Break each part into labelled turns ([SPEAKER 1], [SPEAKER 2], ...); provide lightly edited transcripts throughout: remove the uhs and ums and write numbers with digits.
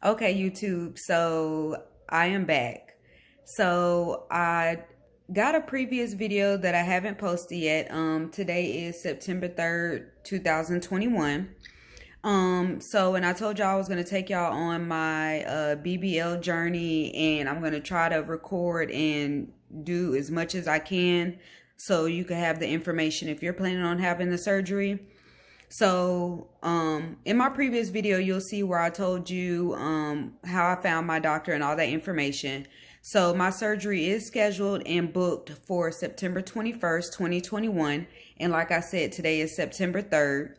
[SPEAKER 1] Okay, YouTube. So I am back. So I got a previous video that I haven't posted yet. Today is September 3rd, 2021. And I told y'all I was gonna take y'all on my BBL journey, and I'm gonna try to record and do as much as I can so you can have the information if you're planning on having the surgery. So, in my previous video, you'll see where I told you how I found my doctor and all that information. So my surgery is scheduled and booked for September 21st, 2021. And like I said, today is September 3rd.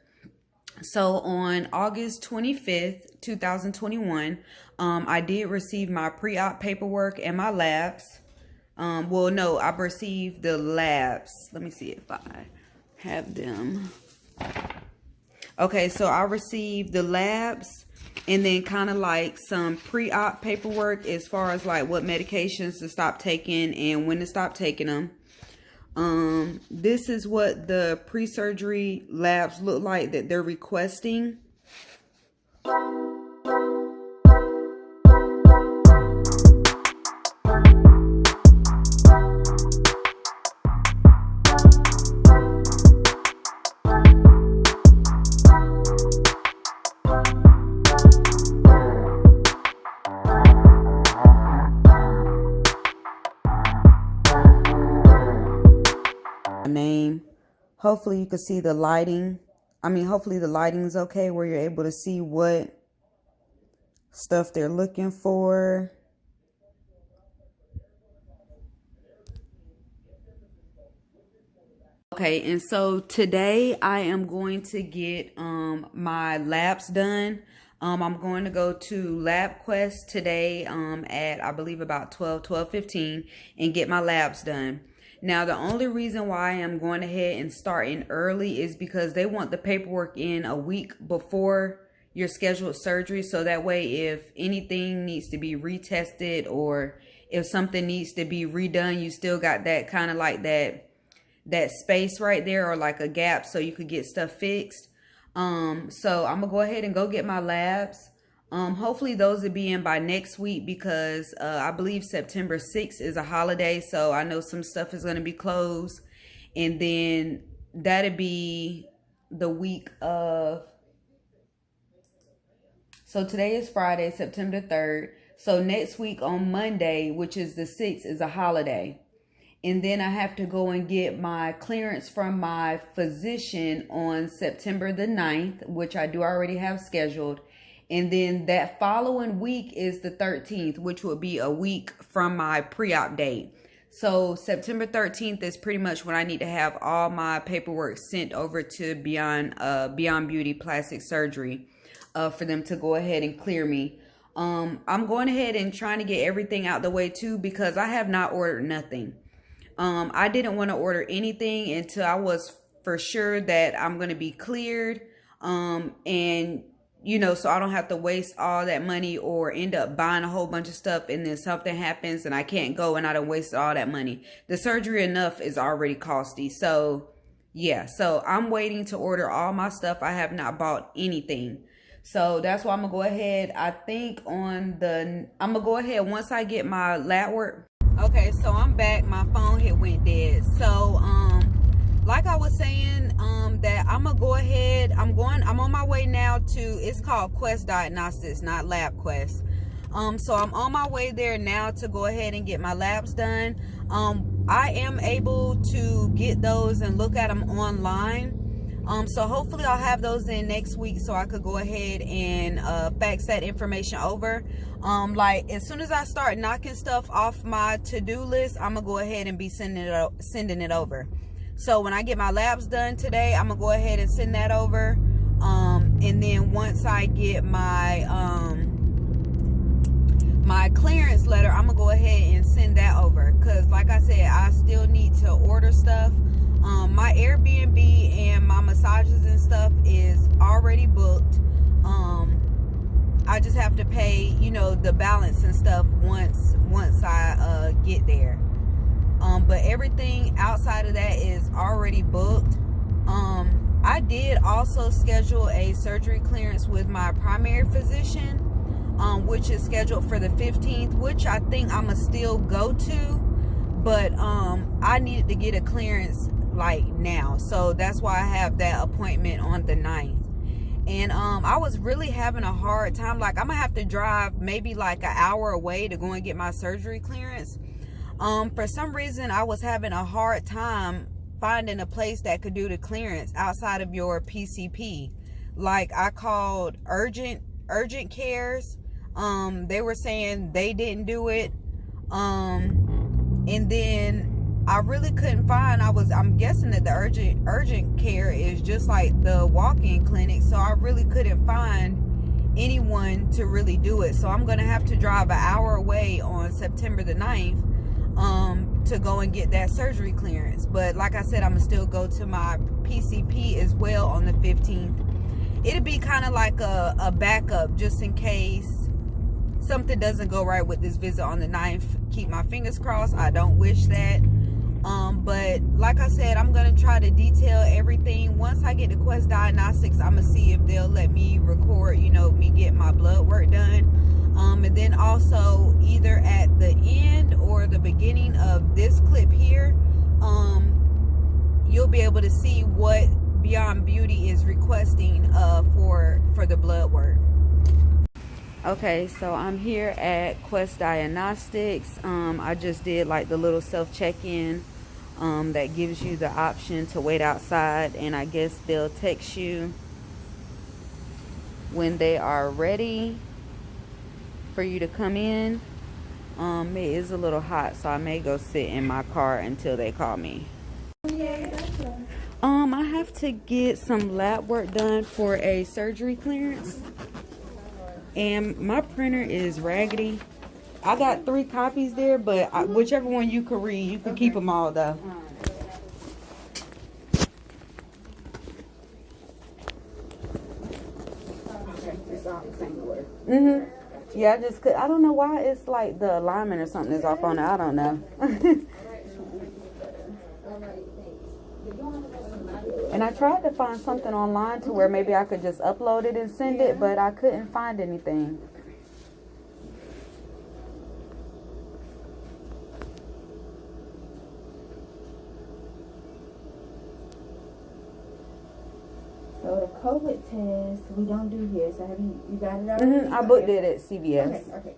[SPEAKER 1] So on August 25th, 2021, I did receive my pre-op paperwork and my labs. Well, no, I received the labs. Let me see if I have them. Okay, so I received the labs and then kind of like some pre-op paperwork as far as like what medications to stop taking and when to stop taking them. This is what the pre-surgery labs look like that they're requesting. Name. Hopefully you can see the lighting. Hopefully the lighting is okay where you're able to see what stuff they're looking for. Okay, and so today I am going to get my labs done. I'm going to go to LabQuest today at I believe about 12:15 and get my labs done. Now, the only reason why I am going ahead and starting early is because they want the paperwork in a week before your scheduled surgery. So that way, if anything needs to be retested or if something needs to be redone, you still got that kind of like that space right there or like a gap so you could get stuff fixed. So I'm gonna go ahead and go get my labs. Hopefully those will be in by next week because I believe September 6th is a holiday. So I know some stuff is going to be closed. And then that'll be the week of... So today is Friday, September 3rd. So next week on Monday, which is the 6th, is a holiday. And then I have to go and get my clearance from my physician on September the 9th, which I do already have scheduled. And then that following week is the 13th, which will be a week from my pre-op date. So September 13th is pretty much when I need to have all my paperwork sent over to Beyond Beauty Plastic Surgery for them to go ahead and clear me. I'm going ahead and trying to get everything out the way too because I have not ordered nothing. I didn't want to order anything until I was for sure that I'm going to be cleared. So I don't have to waste all that money or end up buying a whole bunch of stuff and then something happens and I can't go and I done wasted all that money. The surgery enough is already costly. So yeah, so I'm waiting to order all my stuff. I have not bought anything. So that's why I'm gonna go ahead. I'm gonna go ahead once I get my lab work. Okay, so I'm back. My phone had went dead. So like I was saying, that I'm gonna go ahead. I'm on my way now to, it's called Quest Diagnostics, not LabQuest. So I'm on my way there now to go ahead and get my labs done. I am able to get those and look at them online. So hopefully I'll have those in next week so I could go ahead and fax that information over. Like as soon as I start knocking stuff off my to-do list, I'm gonna go ahead and be sending it over. So when I get my labs done today, I'm gonna go ahead and send that over. And then once I get my my clearance letter, I'm gonna go ahead and send that over. Cause like I said, I still need to order stuff. My Airbnb and my massages and stuff is already booked. I just have to pay, the balance and stuff once I get there. But everything outside of that is already booked. I did also schedule a surgery clearance with my primary physician, which is scheduled for the 15th, which I think I'ma still go to, but I needed to get a clearance like now, so that's why I have that appointment on the 9th. And I was really having a hard time. Like, I'm gonna have to drive maybe like an hour away to go and get my surgery clearance. For some reason I was having a hard time finding a place that could do the clearance outside of your PCP. Like, I called urgent cares. They were saying they didn't do it. And then I really couldn't find, I'm guessing that the urgent care is just like the walk-in clinic, so I really couldn't find anyone to really do it. So I'm gonna have to drive an hour away on September the 9th to go and get that surgery clearance. But like I said, I'm gonna still go to my PCP as well on the 15th. It'll be kind of like a backup just in case something doesn't go right with this visit on the 9th. Keep my fingers crossed. I don't wish that. But like I said, I'm gonna try to detail everything. Once I get to Quest Diagnostics, I'm gonna see if they'll let me record, you know, me get my blood work done. And then also either at the end or the beginning of this clip here, you'll be able to see what Beyond Beauty is requesting for the blood work. Okay, so I'm here at Quest Diagnostics. I just did like the little self check-in that gives you the option to wait outside, and I guess they'll text you when they are ready for you to come in. It is a little hot, so I may go sit in my car until they call me. I have to get some lab work done for a surgery clearance, and my printer is raggedy. I got 3 copies there, but whichever one you can read, you can keep them all though. Yeah, I don't know why it's like the alignment or something is off on it. I don't know. And I tried to find something online to where maybe I could just upload it and send it, but I couldn't find anything.
[SPEAKER 2] So the COVID test we don't do here. So have you got it already?
[SPEAKER 1] I booked it at CVS.
[SPEAKER 2] Okay.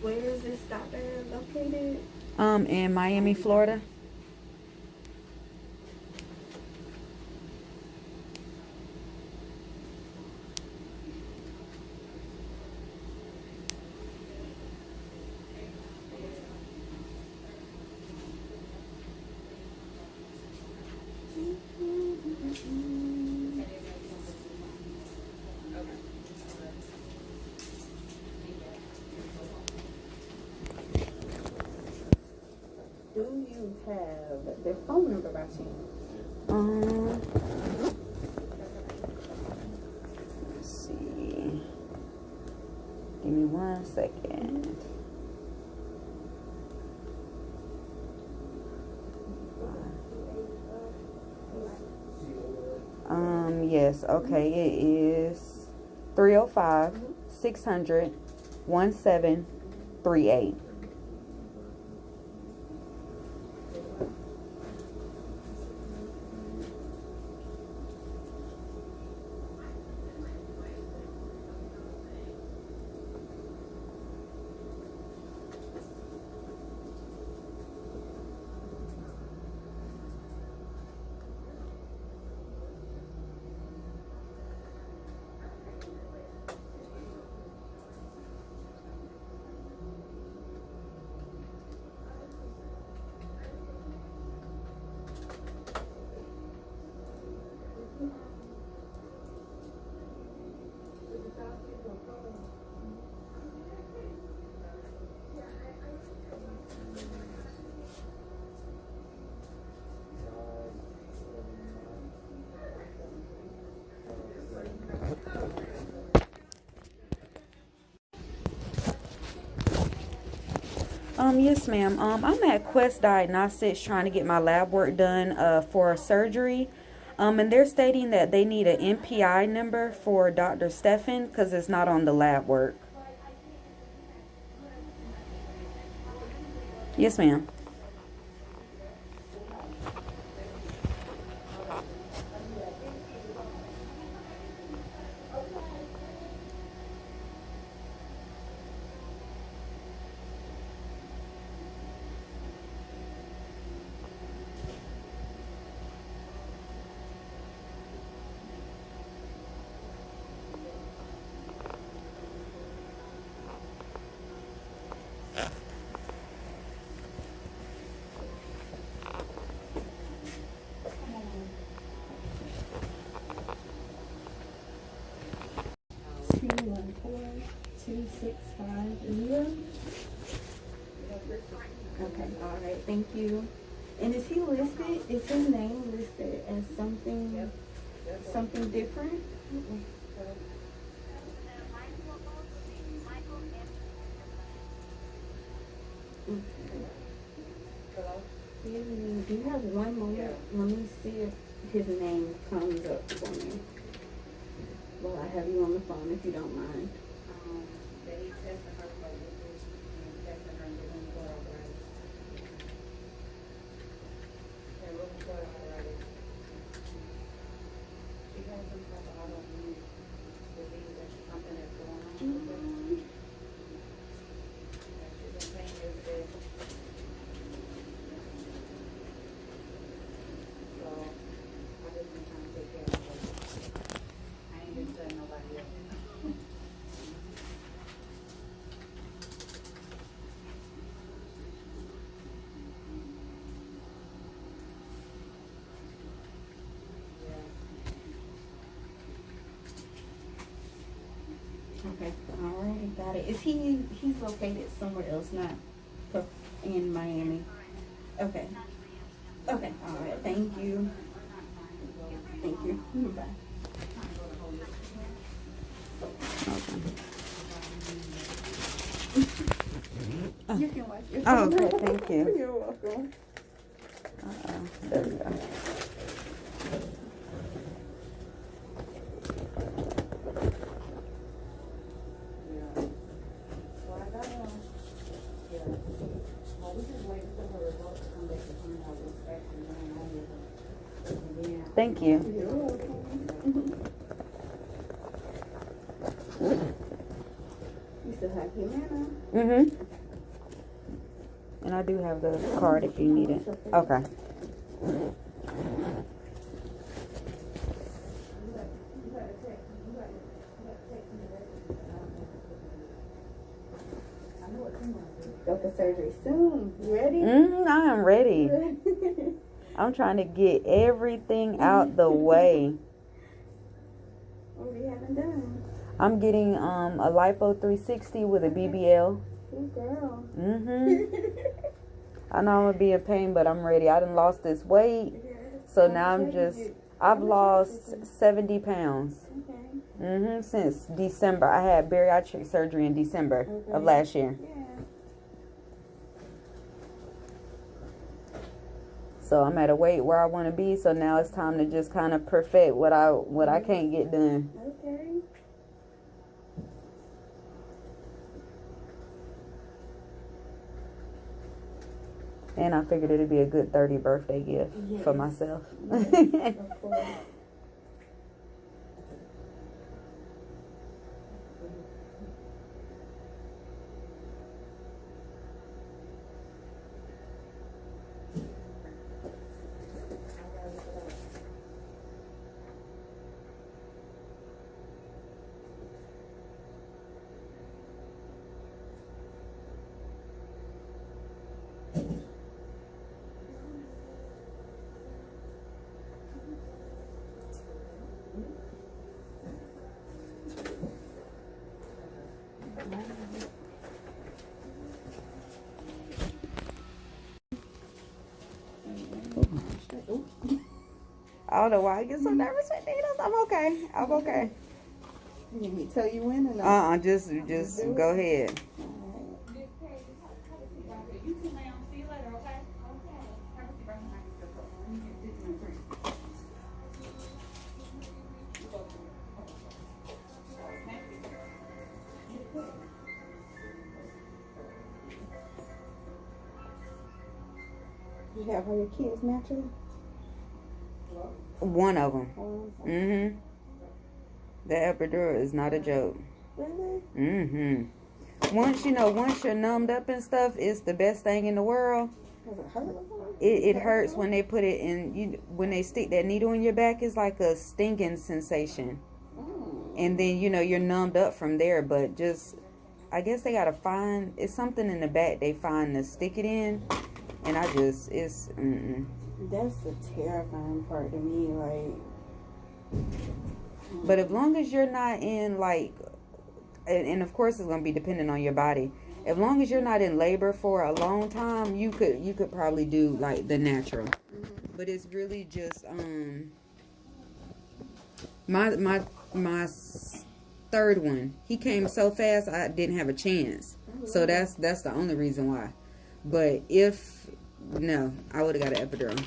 [SPEAKER 2] Where is this doctor located?
[SPEAKER 1] In Miami, Florida.
[SPEAKER 2] Do you have their phone number by chance?
[SPEAKER 1] Let's see. Give me 1 second. Yes, okay, it is 305-600-1738. Yes, ma'am. I'm at Quest Diagnostics trying to get my lab work done for surgery. And they're stating that they need an NPI number for Dr. Stefan because it's not on the lab work. Yes, ma'am.
[SPEAKER 2] Okay, all right, thank you. And is he listed? Is his name listed as something different? Do you have one moment? Let me see if his name comes up for me. Well, I have you on the phone if you don't mind. Okay, all right, got it. He's located somewhere else, not in Miami? Okay. Okay, all right, thank you. Thank you. Bye. You can watch your phone.
[SPEAKER 1] Oh, okay, thank you.
[SPEAKER 2] You're welcome.
[SPEAKER 1] There we go. Thank you.
[SPEAKER 2] You're welcome. You still have Humana?
[SPEAKER 1] Mm-hmm. And I do have the card if you need it. Okay.
[SPEAKER 2] Go for surgery soon. You ready?
[SPEAKER 1] I am ready. I'm trying to get everything out the way.
[SPEAKER 2] What we haven't done?
[SPEAKER 1] I'm getting a lipo 360 with a BBL.
[SPEAKER 2] Good girl.
[SPEAKER 1] I know I'm gonna be in pain, but I'm ready. I done lost this weight, so now I've lost 70 pounds.
[SPEAKER 2] Okay.
[SPEAKER 1] Since December. I had bariatric surgery in December of last year.
[SPEAKER 2] Yeah.
[SPEAKER 1] So I'm at a weight where I want to be. So now it's time to just kind of perfect what I can't get done.
[SPEAKER 2] Okay.
[SPEAKER 1] And I figured it'd be a good 30th birthday gift for myself.
[SPEAKER 2] Yes, of course.
[SPEAKER 1] I don't know why I get so nervous with needles. I'm okay. I'm okay.
[SPEAKER 2] You need me to tell you when or not?
[SPEAKER 1] Just go ahead.
[SPEAKER 2] You too, ma'am. See you later, okay? Okay. Have a seat right behind you. You can sit in the tree. You have all your kids naturally?
[SPEAKER 1] One of them. Mm-hmm. The epidural is not a joke.
[SPEAKER 2] Really?
[SPEAKER 1] Mm-hmm. Once you're numbed up and stuff, it's the best thing in the world.
[SPEAKER 2] Does it hurt?
[SPEAKER 1] It hurts when they put it in, when they stick that needle in your back. It's like a stinging sensation. And then, you're numbed up from there. But just, I guess they got to find, it's something in the back they find to stick it in. And it's,
[SPEAKER 2] That's the terrifying part to me, like.
[SPEAKER 1] But as long as you're not in, like, and of course it's going to be dependent on your body. As long as you're not in labor for a long time, you could probably do, like, the natural. But it's really just, my third one, he came so fast I didn't have a chance. So that's the only reason why. But no, I would have got an epidural.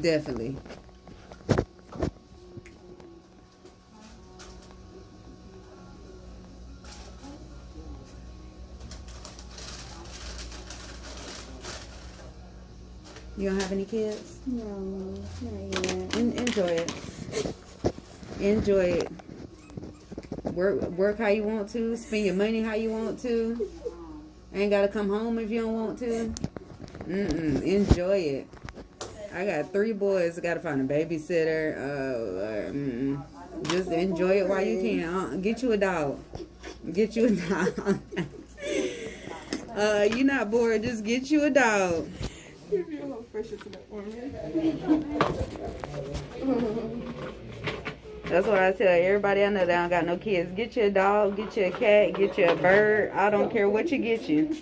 [SPEAKER 1] Definitely. You don't have any kids?
[SPEAKER 2] No, not yet.
[SPEAKER 1] Enjoy it. Enjoy it. Work how you want to. Spend your money how you want to. Ain't got to come home if you don't want to. Enjoy it. I got 3 boys. I got to find a babysitter. Just enjoy it while you can. Get you a dog. Get you a dog. You're not bored. Just get you a dog. That's what I tell everybody I know that don't got no kids. Get you a dog, get you a cat, get you a bird. I don't care what you get you.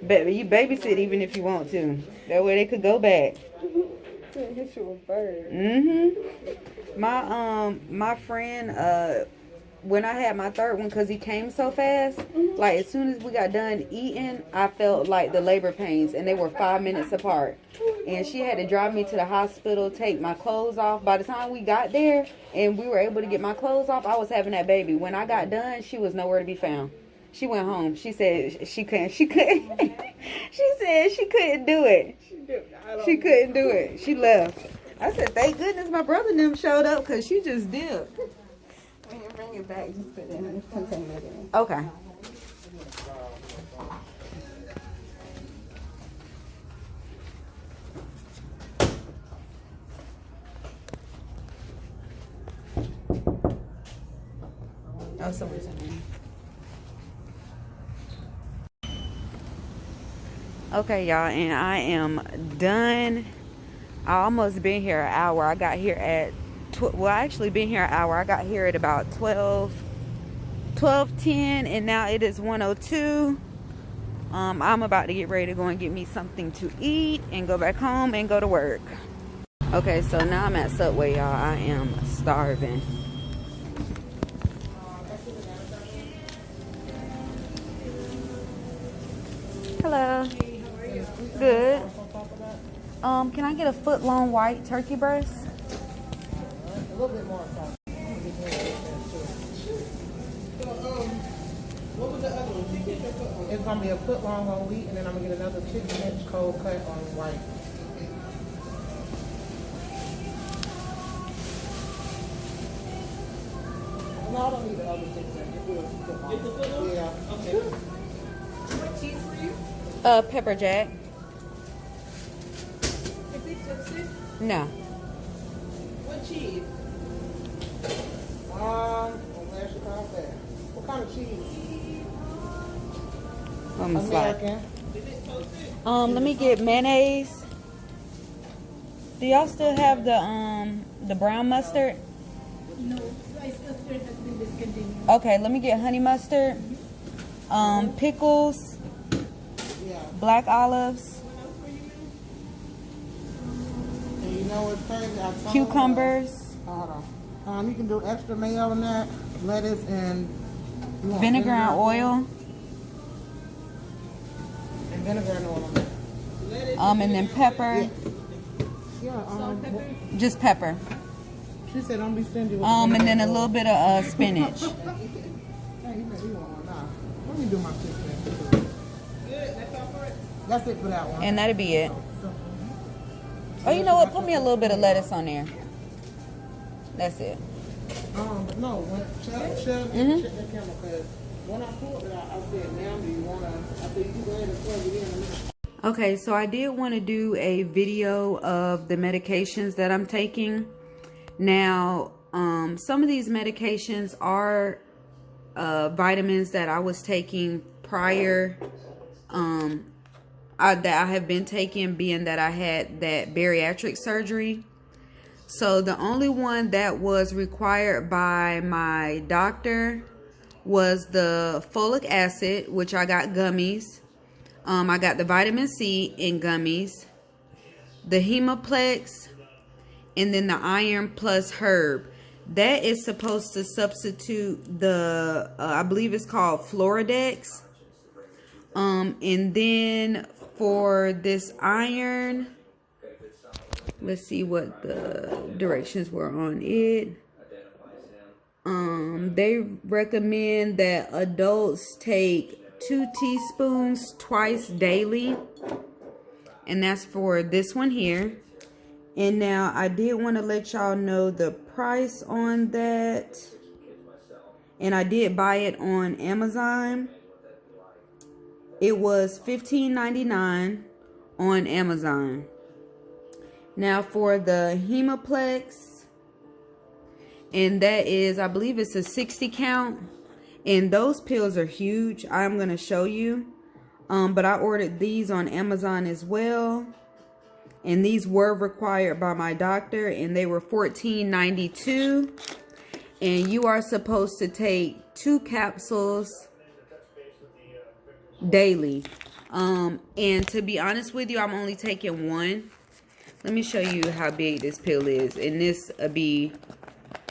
[SPEAKER 1] But you babysit even if you want to. That way they could go back.
[SPEAKER 2] Get you a bird.
[SPEAKER 1] My friend, when I had my third one, because he came so fast, like as soon as we got done eating, I felt like the labor pains, and they were 5 minutes apart. And she had to drive me to the hospital, take my clothes off. By the time we got there and we were able to get my clothes off, I was having that baby. When I got done, she was nowhere to be found. She went home. She said she couldn't. She said she couldn't do it. She couldn't do it. She left. I said, thank goodness my brother and them showed up, because she just dipped.
[SPEAKER 2] When you bring it back, just put it in the container again.
[SPEAKER 1] Okay. Oh, somebody's in there. Okay, y'all, and I am done. I almost been here an hour. I got here at I actually been here an hour. I got here at about 12:10, and now it is 1:02. I'm about to get ready to go and get me something to eat and go back home and go to work. Okay, so now I'm at Subway, y'all. I am starving. Hello. Good. Can I get a foot-long white turkey breast?
[SPEAKER 3] A little bit more. What was the other one? It's gonna be a foot long on wheat, and then I'm gonna get another 6-inch cold cut on white. No, I don't need the other 6 inch. Get the foot long? Yeah. Okay. What cheese for you?
[SPEAKER 1] Pepper jack.
[SPEAKER 3] Is it just
[SPEAKER 1] No.
[SPEAKER 3] what cheese? Where's your that? What kind of cheese? American.
[SPEAKER 1] Let me get mayonnaise. Do y'all still have the brown mustard?
[SPEAKER 4] No, rice custard has been discontinued.
[SPEAKER 1] Okay, let me get honey mustard. Pickles,
[SPEAKER 3] Yeah.
[SPEAKER 1] black olives,
[SPEAKER 3] And you know what's crazy? I told
[SPEAKER 1] cucumbers,
[SPEAKER 3] Hold on. You can do extra mayo in that, lettuce, and you want
[SPEAKER 1] vinegar and oil.
[SPEAKER 3] Vinegar and oil on that.
[SPEAKER 1] And then pepper.
[SPEAKER 3] Yeah,
[SPEAKER 1] Just pepper.
[SPEAKER 3] she said don't be stingy with
[SPEAKER 1] And then a little bit of spinach.
[SPEAKER 3] Hey, you want one now. Let me do my 6 Good, that's all for it? That's it for that one.
[SPEAKER 1] And that'll be it. Oh, you know what? Put me a little bit of lettuce on there. That's it.
[SPEAKER 3] But no, when check the camera, because when I pulled it out, I said, ma'am, do you want to, I said, you can go ahead and plug it in.
[SPEAKER 1] Okay, so I did want to do a video of the medications that I'm taking. Now, some of these medications are vitamins that I was taking prior, that I have been taking, being that I had that bariatric surgery. So the only one that was required by my doctor was the folic acid, which I got gummies. I got the vitamin C in gummies, the Hemaplex, and then the Iron Plus Herb. That is supposed to substitute the, I believe it's called Floridex. And then for this iron, let's see what the directions were on it. They recommend that adults take 2 teaspoons twice daily. And that's for this one here. And now I did want to let y'all know the price on that. And I did buy it on Amazon. It was $15.99 on Amazon. Now for the Hemaplex, and that is, I believe it's a 60 count. And those pills are huge. I'm going to show you. But I ordered these on Amazon as well. And these were required by my doctor. And they were $14.92. And you are supposed to take 2 capsules daily. And to be honest with you, I'm only taking 1. Let me show you how big this pill is. And this will be,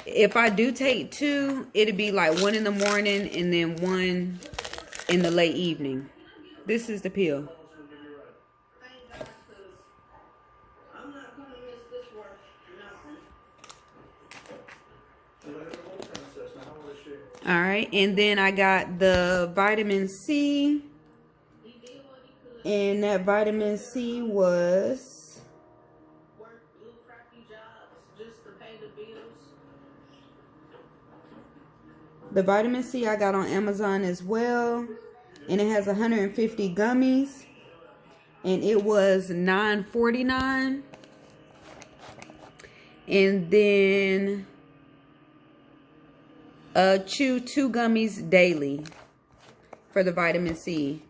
[SPEAKER 1] if I do take 2, it'll be like 1 in the morning and then 1 in the late evening. This is the pill. Alright, and then I got the vitamin C. And that vitamin C was the vitamin C I got on Amazon as well. And it has 150 gummies. And it was $9.49. And then chew 2 gummies daily for the vitamin C.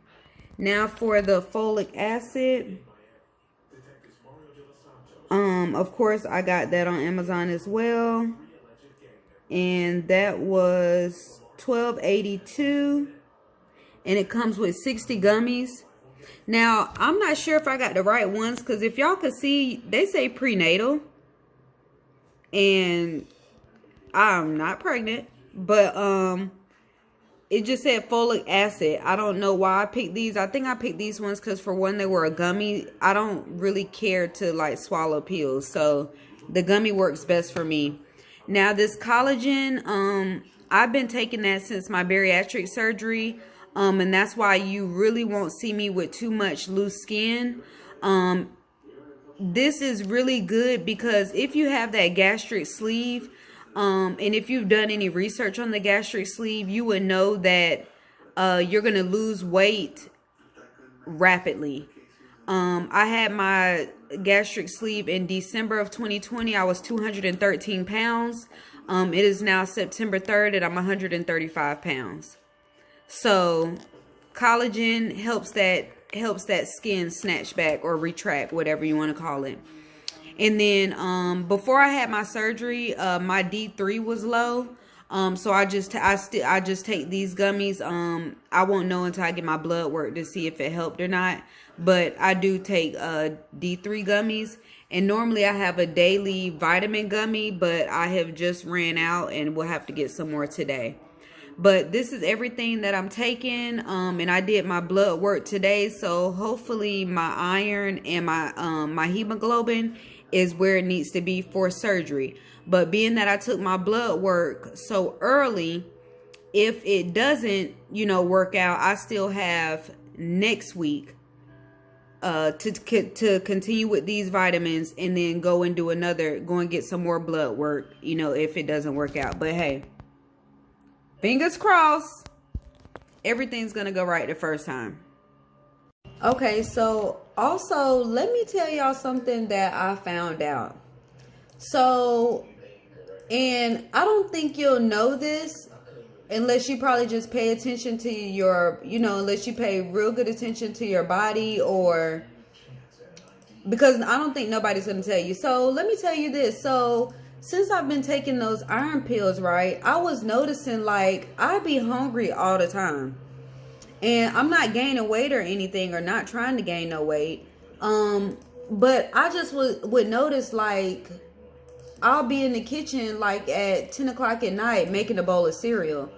[SPEAKER 1] Now for the folic acid, of course I got that on Amazon as well, and that was $12.82, and it comes with 60 gummies. Now I'm not sure if I got the right ones, because if y'all could see, they say prenatal, and I'm not pregnant, but it just said folic acid. I don't know why I picked these. I think I picked these ones because, for one, they were a gummy. I don't really care to like swallow pills, so the gummy works best for me. Now this collagen, I've been taking that since my bariatric surgery, and that's why you really won't see me with too much loose skin. This is really good because if you have that gastric sleeve, and if you've done any research on the gastric sleeve, you would know that you're going to lose weight rapidly. I had my gastric sleeve in December of 2020. I was 213 pounds. It is now September 3rd and I'm 135 pounds. So collagen helps that skin snatch back or retract, whatever you want to call it. And then before I had my surgery, my D3 was low. So I just take these gummies. I won't know until I get my blood work to see if it helped or not. But I do take D3 gummies. And normally I have a daily vitamin gummy, but I have just ran out and we'll have to get some more today. But this is everything that I'm taking. And I did my blood work today, so hopefully my iron and my hemoglobin is where it needs to be for surgery. But being that I took my blood work so early, if it doesn't, you know, work out, I still have next week to continue with these vitamins, and then go and get some more blood work, you know, if it doesn't work out. But hey, fingers crossed, everything's gonna go right the first time. Okay, so also let me tell y'all something that I found out. So, and I don't think you'll know this unless you probably just pay attention to your, you know, unless you pay real good attention to your body, or because I don't think nobody's going to tell you. So let me tell you this. So since I've been taking those iron pills, right, I was noticing like I be hungry all the time. And I'm not gaining weight or anything, or not trying to gain no weight. But I just would notice like I'll be in the kitchen like at 10 o'clock at night making a bowl of cereal.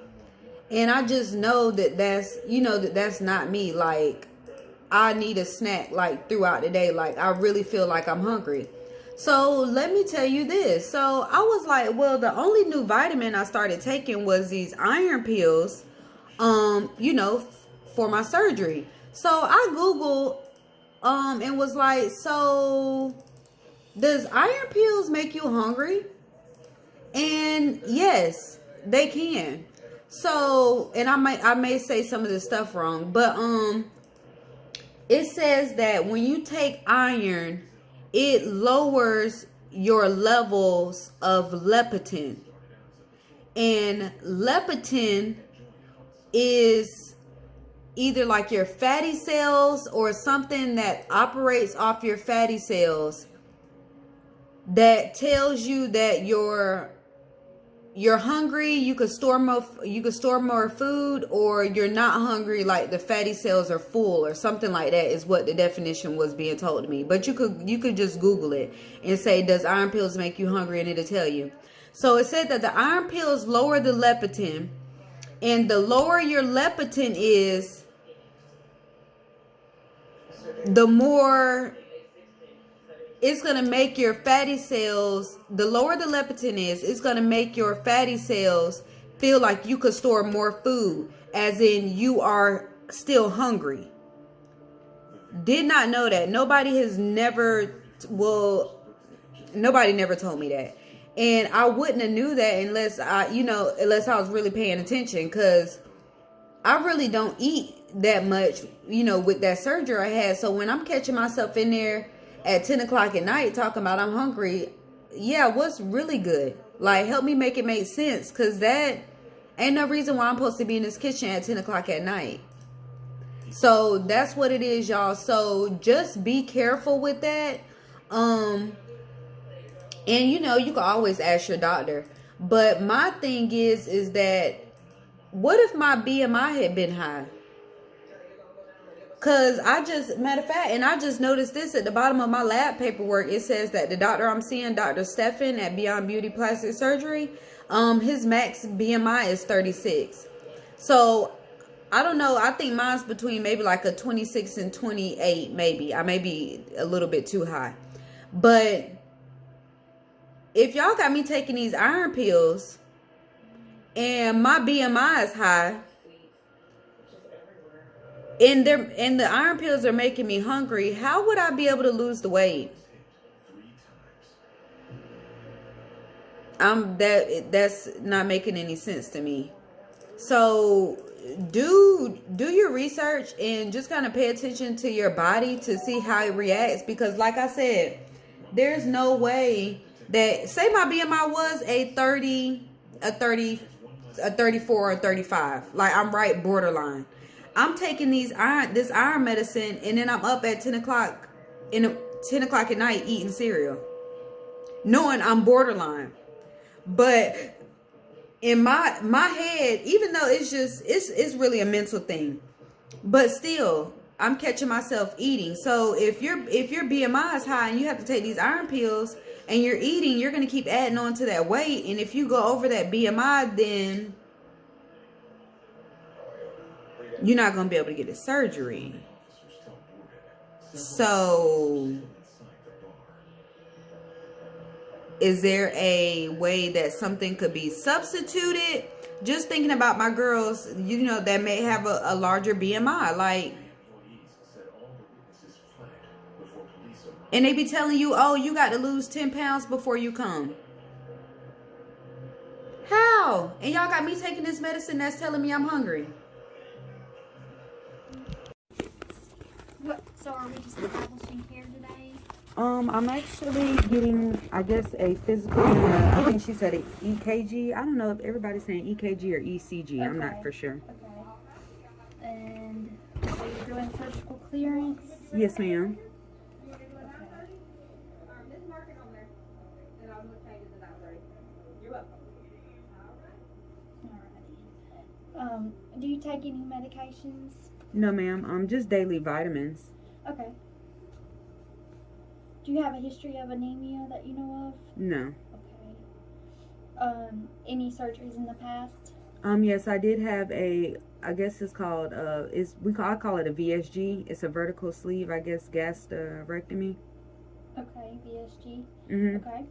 [SPEAKER 1] And I just know that that's, you know, that's not me. Like I need a snack like throughout the day. Like I really feel like I'm hungry. So let me tell you this. So I was like, well, the only new vitamin I started taking was these iron pills, you know, for my surgery. So I Googled and was like, so does iron pills make you hungry? And yes, they can. So, and I may say some of this stuff wrong, but it says that when you take iron, it lowers your levels of leptin. And leptin is either like your fatty cells or something that operates off your fatty cells that tells you that you're hungry, you could store more food, or you're not hungry, like the fatty cells are full or something like that is what the definition was being told to me. But you could just Google it and say, does iron pills make you hungry, and it'll tell you. So it said that the iron pills lower the leptin, and the lower your leptin is, the more it's going to make your fatty cells, the lower the leptin is, it's going to make your fatty cells feel like you could store more food, as in you are still hungry. Did not know that. Nobody never told me that. And I wouldn't have knew that unless I was really paying attention, because I really don't eat that much, you know, with that surgery I had. So when I'm catching myself in there at 10 o'clock at night talking about I'm hungry, yeah, what's really good? Like, help me make it make sense, because that ain't no reason why I'm supposed to be in this kitchen at 10 o'clock at night. So that's what it is, y'all. So just be careful with that. And you know, you can always ask your doctor. But my thing is that what if my BMI had been high? Because matter of fact, and I just noticed this at the bottom of my lab paperwork. It says that the doctor I'm seeing, Dr. Stephan at Beyond Beauty Plastic Surgery, his max BMI is 36. So I don't know. I think mine's between maybe like a 26 and 28, maybe. I may be a little bit too high. But if y'all got me taking these iron pills and my BMI is high, and the iron pills are making me hungry, how would I be able to lose the weight? That's not making any sense to me. So do your research and just kind of pay attention to your body to see how it reacts, because like I said, there's no way that, say my BMI was a 30, a 34 or 35, like I'm right borderline. I'm taking this iron medicine, and then I'm up at 10 o'clock at night eating cereal, knowing I'm borderline. But in my head, even though it's really a mental thing, but still I'm catching myself eating. So if your BMI is high and you have to take these iron pills and you're eating, you're going to keep adding on to that weight. And if you go over that BMI, then you're not going to be able to get a surgery. So is there a way that something could be substituted? Just thinking about my girls, you know, that may have a larger BMI, like, and they be telling you, oh, you got to lose 10 pounds before you come. How? And y'all got me taking this medicine that's telling me I'm hungry.
[SPEAKER 2] What? So are we just establishing here today?
[SPEAKER 1] I'm actually getting, I guess, a physical, I think she said an EKG. I don't know if everybody's saying EKG or ECG. I'm not for sure.
[SPEAKER 2] Okay. And so you're doing surgical clearance?
[SPEAKER 1] Yes, ma'am.
[SPEAKER 2] Do you take any medications?
[SPEAKER 1] No, ma'am. Just daily vitamins.
[SPEAKER 2] Okay. Do you have a history of anemia that you know of?
[SPEAKER 1] No.
[SPEAKER 2] Okay. Any surgeries in the past?
[SPEAKER 1] Yes, I did have a, I guess it's called, I call it a VSG. It's a vertical sleeve, I guess, gastrectomy.
[SPEAKER 2] Okay, VSG.
[SPEAKER 1] Mm-hmm.
[SPEAKER 2] Okay.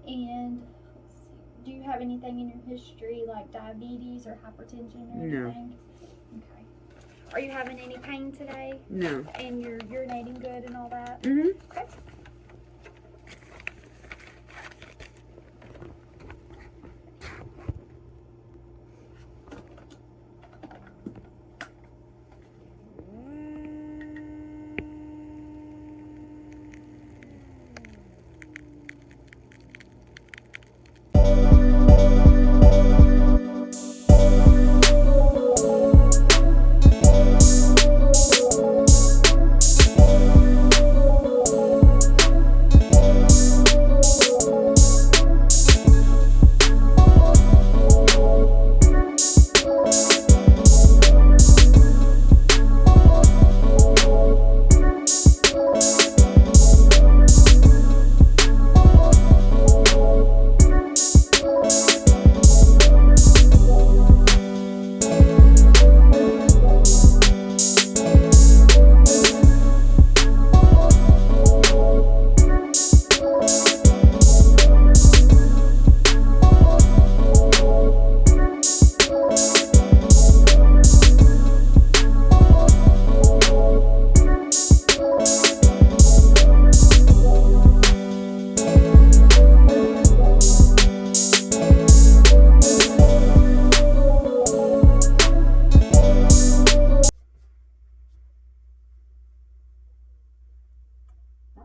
[SPEAKER 2] And let's see, do you have anything in your history like diabetes or hypertension or
[SPEAKER 1] No.
[SPEAKER 2] anything? Okay. Are you having any pain today?
[SPEAKER 1] No.
[SPEAKER 2] And you're urinating good and all that?
[SPEAKER 1] Mm-hmm.
[SPEAKER 2] Okay.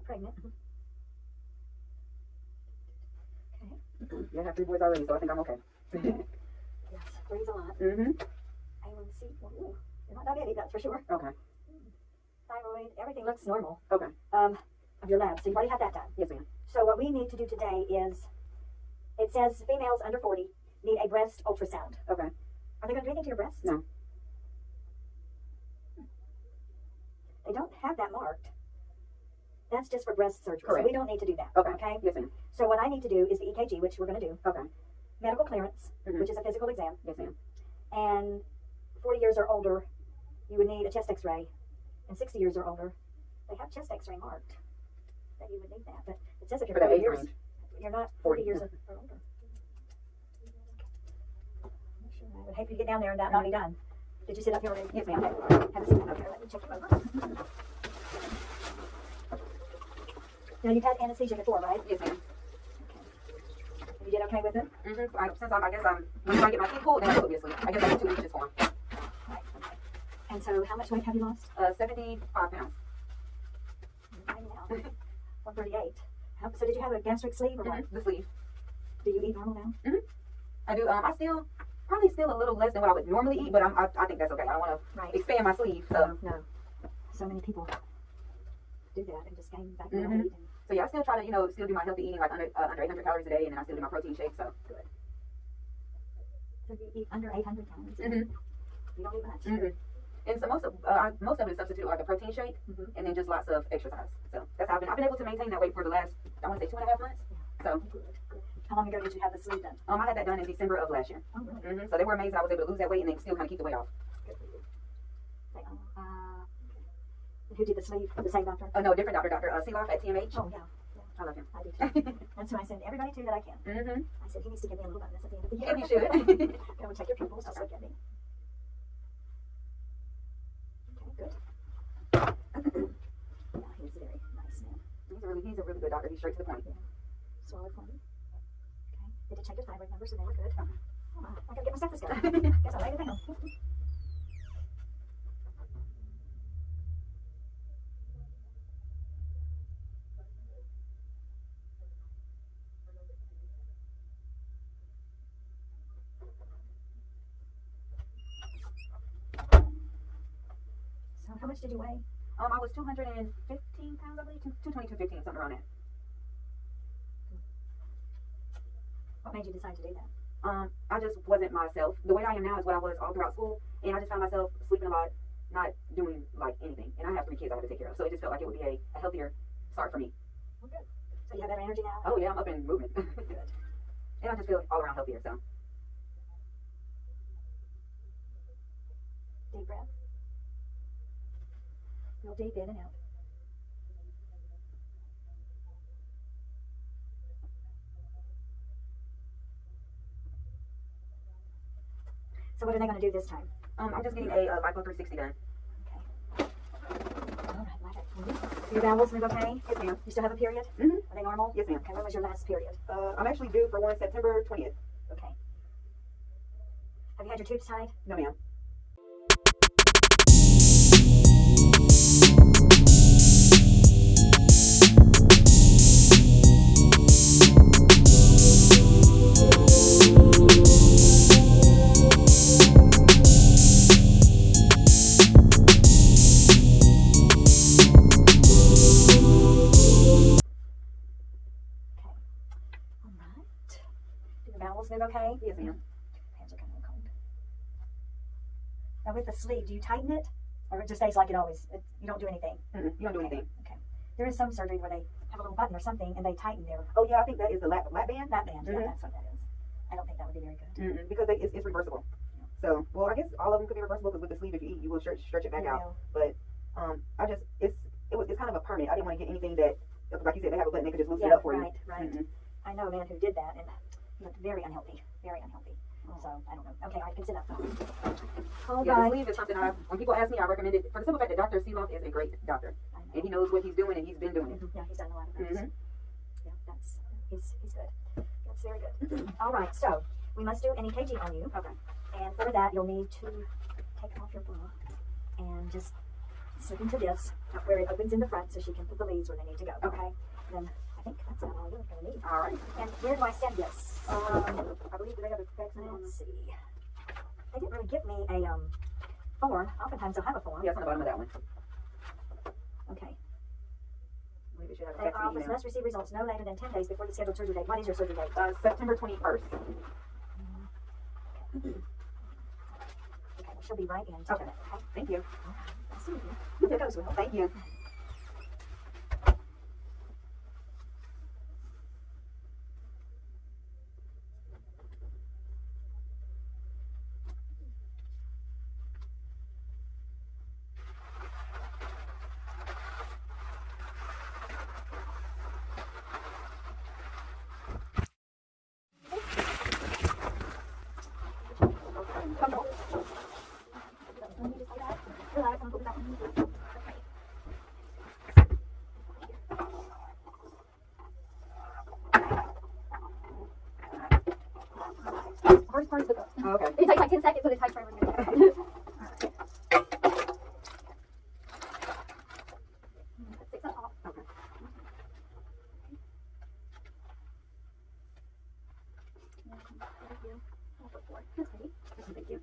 [SPEAKER 2] Pregnant. Okay.
[SPEAKER 1] Yeah, I have 3 boys already, so I think I'm okay.
[SPEAKER 2] Yes, three's a lot.
[SPEAKER 1] Mm-hmm.
[SPEAKER 2] A1C, well, ooh, you're not diabetic, that's for sure.
[SPEAKER 1] Okay.
[SPEAKER 2] Thyroid, everything looks normal.
[SPEAKER 1] Okay.
[SPEAKER 2] Of your lab, so you've already had that done.
[SPEAKER 1] Yes, ma'am.
[SPEAKER 2] So what we need to do today is, it says females under 40 need a breast ultrasound.
[SPEAKER 1] Okay.
[SPEAKER 2] Are they going to do anything to your breasts?
[SPEAKER 1] No.
[SPEAKER 2] They don't have that marked. That's just for breast surgery.
[SPEAKER 1] Correct.
[SPEAKER 2] So we don't need to do that.
[SPEAKER 1] Okay.
[SPEAKER 2] Okay?
[SPEAKER 1] Yes, ma'am.
[SPEAKER 2] So what I need to do is the EKG, which we're going to do.
[SPEAKER 1] Okay.
[SPEAKER 2] Medical clearance,
[SPEAKER 1] Mhm.
[SPEAKER 2] which is a physical exam.
[SPEAKER 1] Yes, ma'am.
[SPEAKER 2] And 40 years or older, you would need a chest x-ray. And 60 years or older, they have chest x-ray marked that you would need that. But it says if you're
[SPEAKER 1] For that
[SPEAKER 2] 40
[SPEAKER 1] age
[SPEAKER 2] years,
[SPEAKER 1] range.
[SPEAKER 2] you're not 40
[SPEAKER 1] 40,
[SPEAKER 2] years
[SPEAKER 1] yeah.
[SPEAKER 2] or older. I would hate for you to get down there and that not be done. Did you sit up here already?
[SPEAKER 1] Yes, ma'am.
[SPEAKER 2] Okay. Have a seat up here. Let me check you over. Now, you've had anesthesia before, right?
[SPEAKER 1] Yes, ma'am.
[SPEAKER 2] You did okay with it?
[SPEAKER 1] Mm-hmm. I guess when I get my teeth pulled, then I will be asleep. I guess I get 2 inches for them.
[SPEAKER 2] Right. Okay. And so, how much weight have you lost?
[SPEAKER 1] 75 pounds.
[SPEAKER 2] Right now. 138. So, did you have a gastric sleeve or what?
[SPEAKER 1] Mm-hmm. The sleeve.
[SPEAKER 2] Do you eat normal now?
[SPEAKER 1] Mm-hmm. I do. I probably still a little less than what I would normally eat, but I think that's okay. I don't want
[SPEAKER 2] Right.
[SPEAKER 1] to expand my sleeve. So.
[SPEAKER 2] No. So many people do that and just gain back their
[SPEAKER 1] Mhm.
[SPEAKER 2] weight.
[SPEAKER 1] So yeah, I still try to, still do my healthy eating, like under 800 calories a day, and then I still do my protein shake. So
[SPEAKER 2] Good. So you eat under 800 calories.
[SPEAKER 1] Mhm.
[SPEAKER 2] You don't eat much.
[SPEAKER 1] Mhm. And so most of it is substituted like a protein shake,
[SPEAKER 2] Mhm.
[SPEAKER 1] and then just lots of exercise. So that's how I've been able to maintain that weight for the last, I want to say 2.5 months. So
[SPEAKER 2] Good. Good. How long ago did you have the sleeve done?
[SPEAKER 1] I had that done in December of last year.
[SPEAKER 2] Oh, really?
[SPEAKER 1] So they were amazed I was able to lose that weight and then still kind of keep the weight off.
[SPEAKER 2] Good for you.
[SPEAKER 5] Okay. Who did the sleeve? The same doctor?
[SPEAKER 1] Oh no, different doctor, Dr. Seeloff at TMH.
[SPEAKER 5] Oh, yeah.
[SPEAKER 1] I love him.
[SPEAKER 5] I do too. That's who I send everybody to that I can.
[SPEAKER 1] Mm-hmm.
[SPEAKER 5] I said, he needs to give me a little bonus at the end of the year.
[SPEAKER 1] Yeah, he should.
[SPEAKER 5] Go and take your pupils, just look at me. Okay, good. Yeah, he's a very nice man.
[SPEAKER 1] He's a really good doctor. He's straight to the point.
[SPEAKER 5] Yeah. Swallowed for me. Okay. They did check your thyroid numbers and they were good. Oh, I gotta get my stethoscope. Guess I'll lay it down. So how much did you weigh?
[SPEAKER 1] I was 215 pounds, I believe. 220, 215, something around that.
[SPEAKER 5] What made you decide to do that?
[SPEAKER 1] I just wasn't myself. The way I am now is what I was all throughout school, and I just found myself sleeping a lot, not doing like anything. And I have 3 kids I have to take care of, so it just felt like it would be a healthier start for me.
[SPEAKER 5] Well, good. So you have better energy now?
[SPEAKER 1] Oh yeah, I'm up and moving.
[SPEAKER 5] Good.
[SPEAKER 1] And I just feel all around healthier, so.
[SPEAKER 5] Deep breath. Real deep in and out. So what are they going to do this time?
[SPEAKER 1] I'm just getting a Lipo 360 done.
[SPEAKER 5] Okay. All right, light it for you. Your bowels move okay?
[SPEAKER 1] Yes, ma'am.
[SPEAKER 5] You still have a period?
[SPEAKER 1] Mm-hmm.
[SPEAKER 5] Are they normal?
[SPEAKER 1] Yes, ma'am.
[SPEAKER 5] Okay, when was your last period?
[SPEAKER 1] I'm actually due for one September 20th.
[SPEAKER 5] Okay. Have you had your tubes tied?
[SPEAKER 1] No, ma'am.
[SPEAKER 5] All right. Do your bowels move okay?
[SPEAKER 1] Yes, ma'am.
[SPEAKER 5] Hands are kind of cold. Now with the sleeve, do you tighten it? Or it just stays like it always? You don't do anything?
[SPEAKER 1] Mm-mm, you don't do anything.
[SPEAKER 5] Okay. There is some surgery where they have a little button or something and they tighten their
[SPEAKER 1] Oh yeah, I think that is the lap band.
[SPEAKER 5] lap band. Yeah,
[SPEAKER 1] Mhm.
[SPEAKER 5] that's what that is. I don't think that would be very good.
[SPEAKER 1] Mm-mm, because it's reversible. So, well, I guess all of them could be reversible because with the sleeve, if you eat, you will stretch it back
[SPEAKER 5] You
[SPEAKER 1] out.
[SPEAKER 5] will.
[SPEAKER 1] But it's kind of a permanent. I didn't want to get anything that, like you said, they have a button they could just loosen it
[SPEAKER 5] Yeah,
[SPEAKER 1] up for you.
[SPEAKER 5] right.
[SPEAKER 1] Mm-mm.
[SPEAKER 5] I know a man who did that and he looked very unhealthy. Very unhealthy. So, I don't know. Okay, I can sit up. All
[SPEAKER 1] Yeah, the
[SPEAKER 5] right.
[SPEAKER 1] sleeve is something when people ask me, I recommend it for the simple fact that Dr. Seeloff is a great doctor.
[SPEAKER 5] I know.
[SPEAKER 1] And he knows what he's doing and he's been doing it.
[SPEAKER 5] Yeah, he's done a lot of things.
[SPEAKER 1] Mhm.
[SPEAKER 5] Yeah, he's good. That's very good. All right, so we must do an EKG on you.
[SPEAKER 1] Okay.
[SPEAKER 5] And for that, you'll need to take off your bra and just slip into this where it opens in the front so she can put the leads where they need to go.
[SPEAKER 1] Okay.
[SPEAKER 5] Then I think that's about all you're going to need.
[SPEAKER 1] All right.
[SPEAKER 5] And where do I send this?
[SPEAKER 1] I believe they have a fax number on
[SPEAKER 5] Let's
[SPEAKER 1] this.
[SPEAKER 5] see. They didn't really give me a form. Oftentimes they'll have a form.
[SPEAKER 1] Yeah, it's on the bottom of that one.
[SPEAKER 5] Okay.
[SPEAKER 1] I believe it should have a
[SPEAKER 5] Our
[SPEAKER 1] fax
[SPEAKER 5] office
[SPEAKER 1] email.
[SPEAKER 5] must receive results no later than 10 days before the scheduled surgery date. What is your surgery date?
[SPEAKER 1] September 21st.
[SPEAKER 5] Okay, well, she'll be right in.
[SPEAKER 1] Okay.
[SPEAKER 5] Okay.
[SPEAKER 1] Thank you.
[SPEAKER 5] Nice to meet you. Here goes, Will.
[SPEAKER 1] Thank you.
[SPEAKER 5] Hardest part is the go.
[SPEAKER 1] Oh, okay.
[SPEAKER 5] It takes like 10 seconds, but it takes forever to do Take that off.
[SPEAKER 1] Okay.
[SPEAKER 5] Thank you. I'll put 4. That's ready.
[SPEAKER 1] Thank you.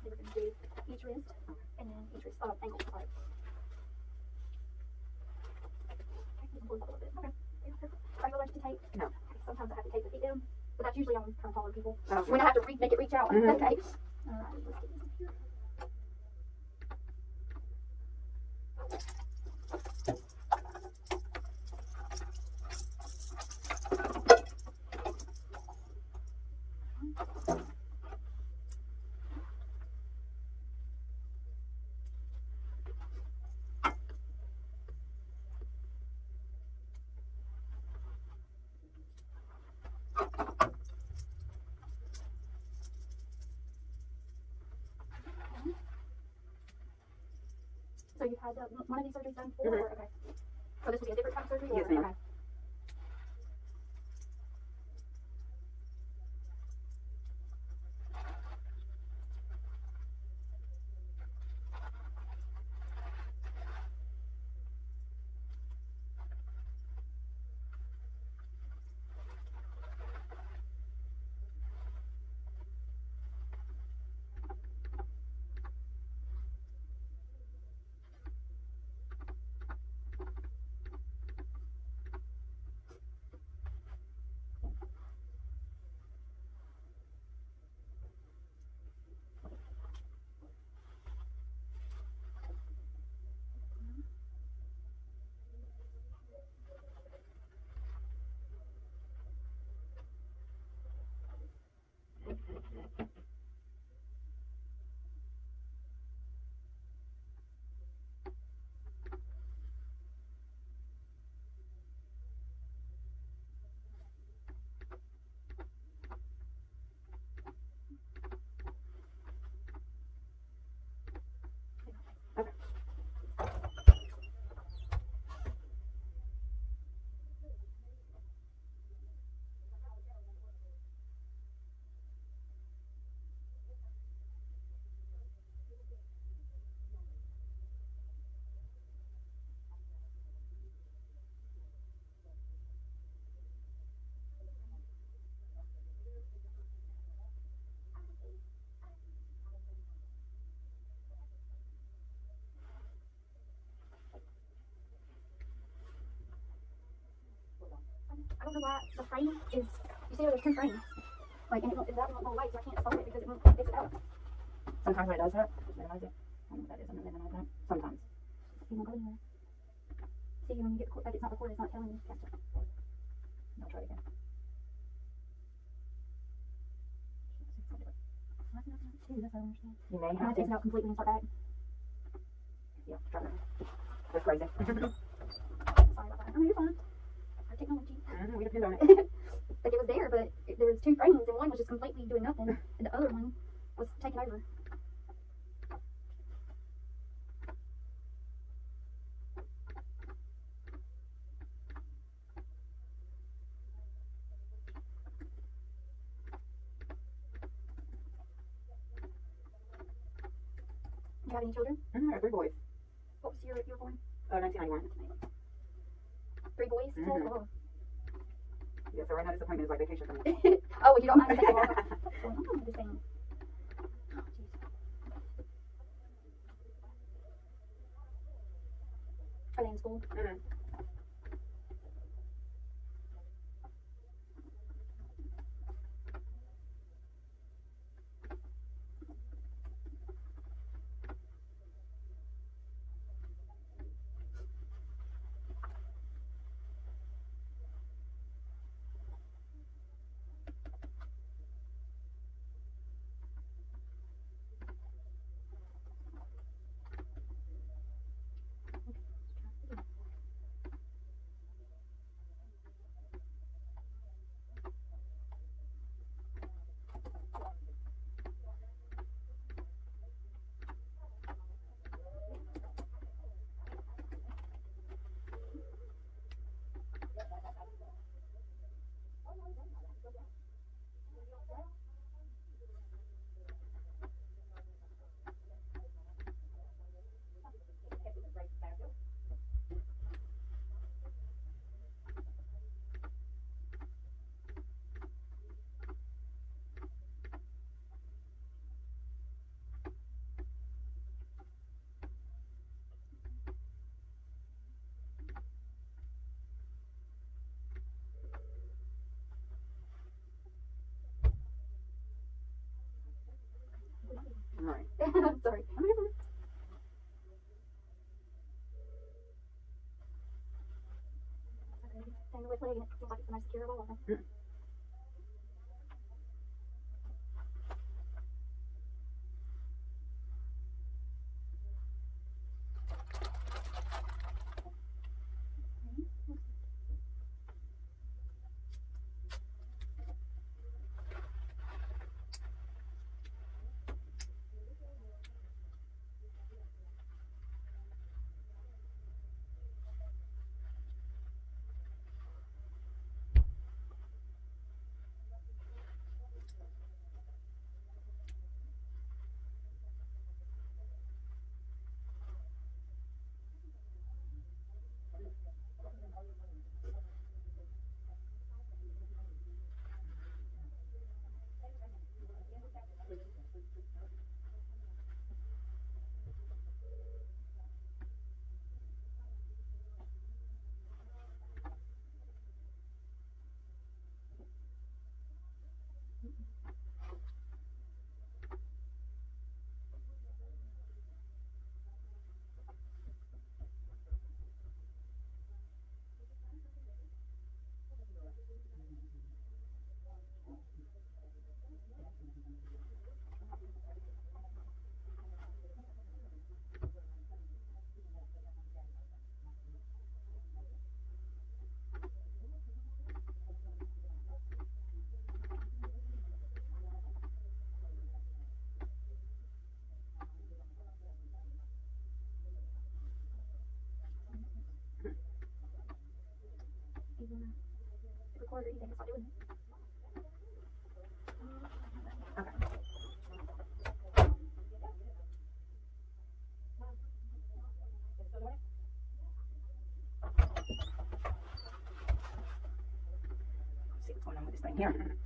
[SPEAKER 5] We're going to do each wrist and then each wrist. Ankle. Sorry. Pull it up a little bit. Okay. Are you allergic to tape?
[SPEAKER 1] No.
[SPEAKER 5] Okay. Sometimes I have to tape the feet down, but that's usually on kind of taller people.
[SPEAKER 1] Okay.
[SPEAKER 5] When I have to make it reach out.
[SPEAKER 1] Mhm.
[SPEAKER 5] Okay. All right. Let's get this up here. So you've had one of these surgeries done before?
[SPEAKER 6] Mhm.
[SPEAKER 5] Okay. So this would be a different type of surgery?
[SPEAKER 6] Yes,
[SPEAKER 5] or?
[SPEAKER 6] ma'am.
[SPEAKER 5] Okay. I don't know why the frame is, you see there's two frames. Like, and it won't go away, so I can't install it because it won't fix it out.
[SPEAKER 6] Sometimes when it does that, just minimize it. I don't know what that is. I'm gonna minimize that. Sometimes.
[SPEAKER 5] It won't go anywhere. See, when you get like it's not recorded, it's not telling you. Gotcha.
[SPEAKER 6] I'll try it again.
[SPEAKER 5] Why is it not doing it too? That's what I don't understand.
[SPEAKER 6] You may
[SPEAKER 5] Can I
[SPEAKER 6] have
[SPEAKER 5] take it
[SPEAKER 6] to.
[SPEAKER 5] out completely and start back?
[SPEAKER 6] Yeah, try that. That's crazy.
[SPEAKER 5] Sorry about that. Oh, you're fine. Our technology.
[SPEAKER 6] We depend on it.
[SPEAKER 5] Like, it was there, but there was two frames, and one was just completely doing nothing, and the other one was taking over. Do you have any children?
[SPEAKER 6] I have 3 boys.
[SPEAKER 5] What was your born?
[SPEAKER 6] 1991.
[SPEAKER 5] 3 boys?
[SPEAKER 6] Mhm.
[SPEAKER 5] Oh.
[SPEAKER 6] Yeah, so right now this appointment is like vacation for me.
[SPEAKER 5] Oh, well, you don't mind taking off. What's going on with this thing? Oh, jeez. Are they in school?
[SPEAKER 6] Mm-hmm. All right.
[SPEAKER 5] I'm sorry. I'm here for it. Okay. Same with leg, and it seems like it's a nice secure wall. Okay. record or anything. It's not doing it. Okay. See what's going on with this thing here.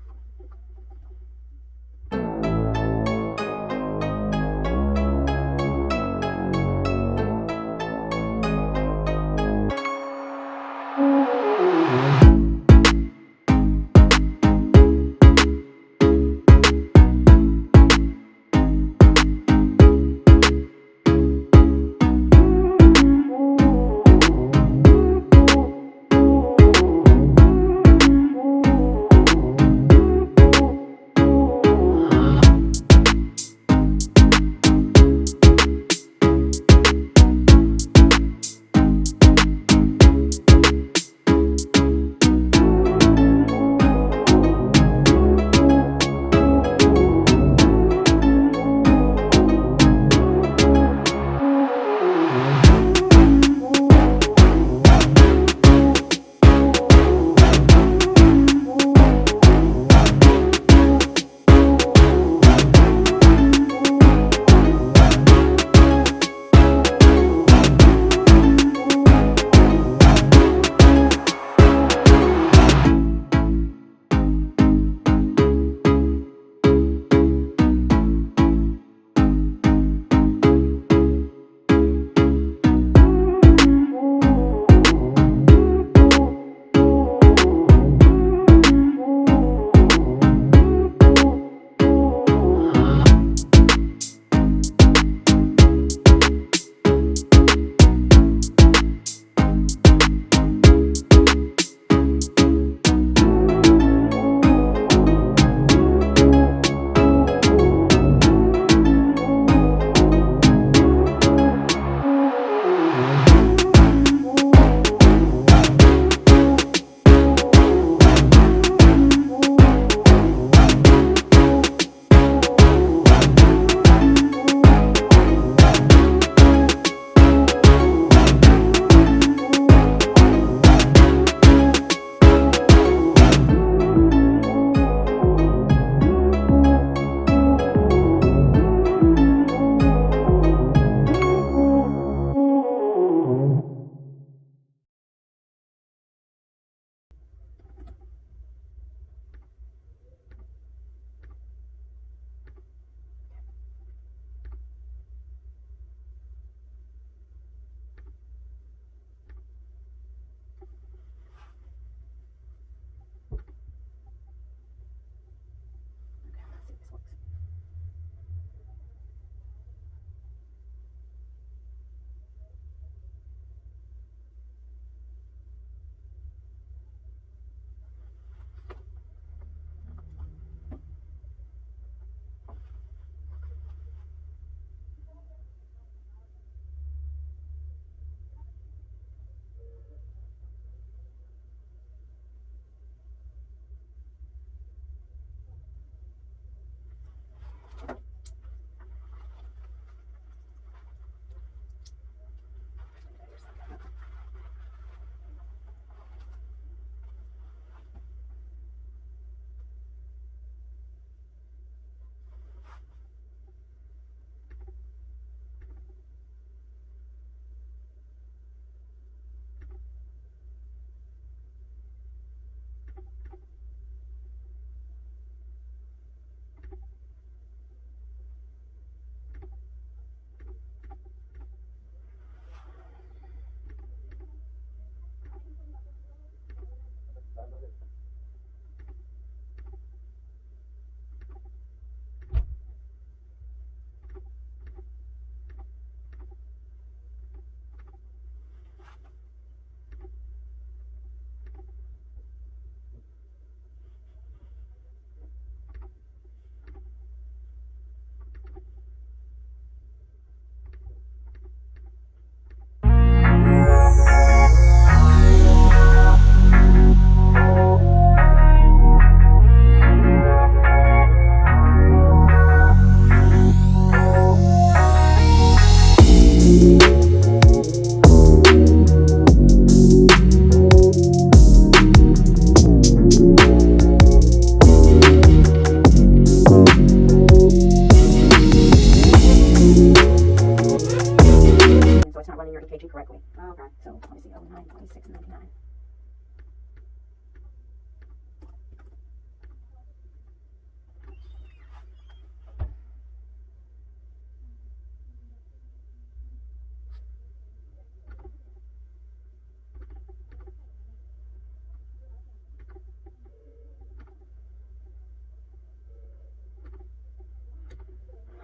[SPEAKER 6] $926.99.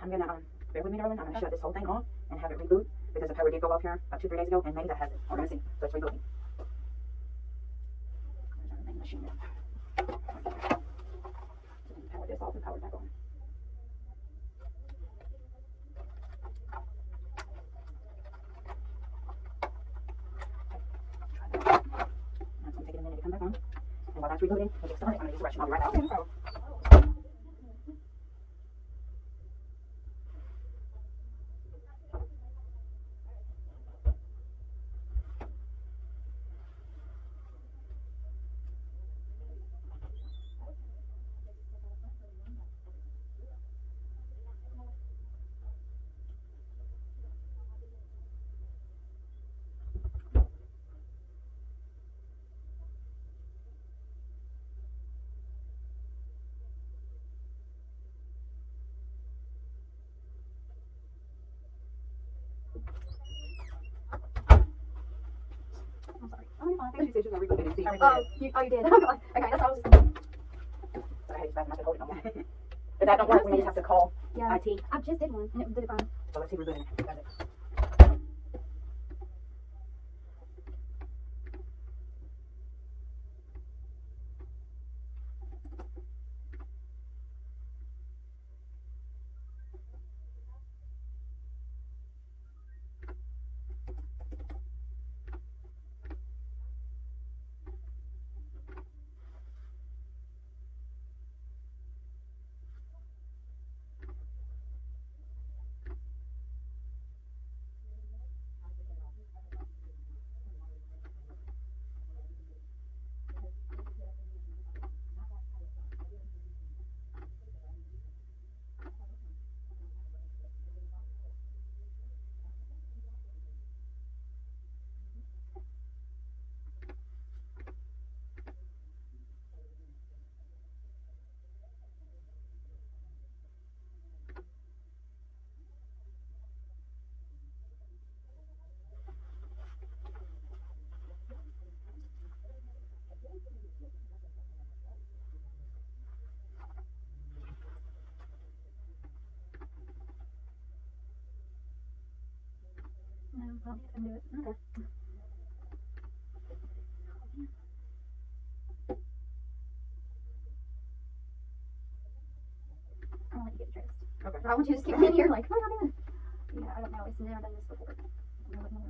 [SPEAKER 6] I'm gonna bear with me, darling. I'm gonna shut this whole thing off and have it reboot because the power did go off here about 2-3 days ago, and maybe that has it. We're gonna see. So it's rebooting. Turn the main machine down. So then power this off and power it back on. Try that. That's gonna take it a minute to come back on. And while that's rebooting, we'll get started. I'm gonna use the brush and I'll be right back. Okay, no problem. I'm sorry. Oh, you're fine. I think she said she was going to reboot it and see. Oh, you did? Okay, that's what I was just thinking. But I hate this back and I can hold it no more. But that don't work when you just have to call IT.
[SPEAKER 5] I just did one and it did it fine.
[SPEAKER 6] So let's see rebooting it. Got it.
[SPEAKER 5] No, well, I can do it. Okay. I'll let you get dressed.
[SPEAKER 6] Okay.
[SPEAKER 5] I want you to just keep in here like, what am I doing? Yeah, I don't know. It's never done this before. I don't know what no.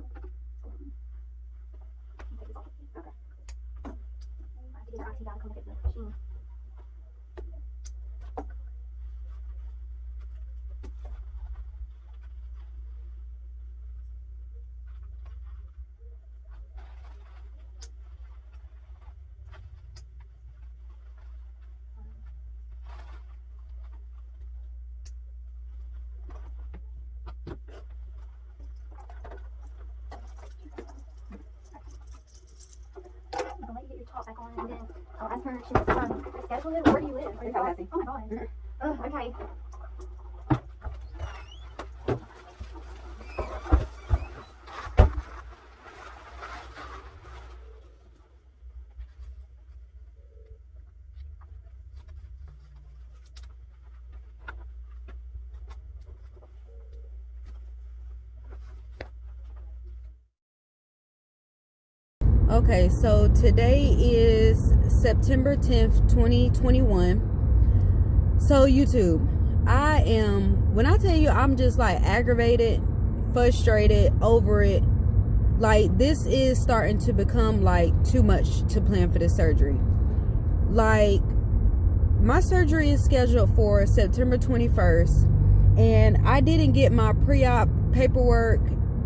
[SPEAKER 5] Take this off.
[SPEAKER 6] Okay.
[SPEAKER 5] I have to get our IT guy to come look at the machine. I'll let you get your top back on and then I'll ask her if she's scheduled it. Where do you live? Are you
[SPEAKER 6] Tallahassee.
[SPEAKER 5] Oh my god. Okay.
[SPEAKER 1] Okay, so today is September 10th, 2021. So YouTube, when I tell you I'm just like aggravated, frustrated, over it, like this is starting to become like too much to plan for this surgery. Like my surgery is scheduled for September 21st and I didn't get my pre-op paperwork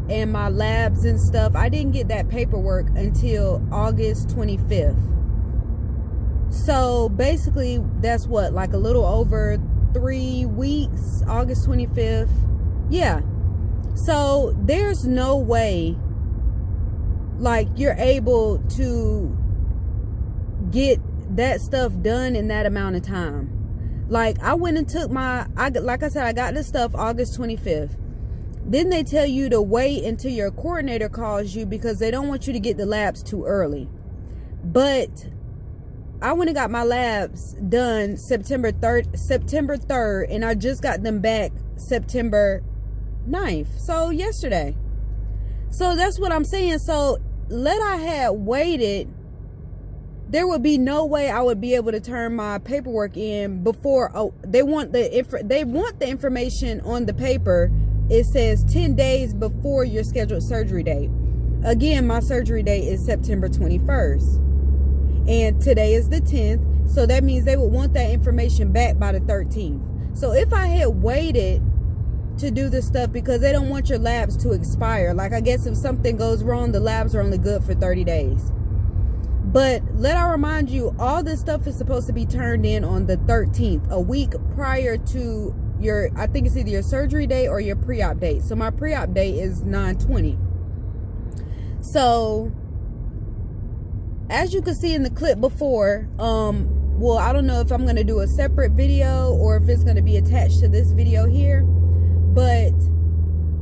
[SPEAKER 1] and my labs and stuff. I didn't get that paperwork until August 25th. So basically that's what, like a little over 3 weeks. August 25th. Yeah. So there's no way like you're able to get that stuff done in that amount of time. Like I went and took like I said, I got this stuff August 25th. Then they tell you to wait until your coordinator calls you because they don't want you to get the labs too early. But I went and got my labs done September 3rd, and I just got them back September 9th. So yesterday. So that's what I'm saying. So let I had waited, there would be no way I would be able to turn my paperwork in before. They want the information on the paper. It says 10 days before your scheduled surgery date. Again, my surgery date is September 21st. And today is the 10th. So that means they would want that information back by the 13th. So if I had waited to do this stuff, because they don't want your labs to expire. Like I guess if something goes wrong, the labs are only good for 30 days. But let I remind you, all this stuff is supposed to be turned in on the 13th, a week prior to your, I think it's either your surgery date or your pre-op date. So my pre-op date is 9/20. So as you can see in the clip before, well, I don't know if I'm going to do a separate video or if it's going to be attached to this video here, but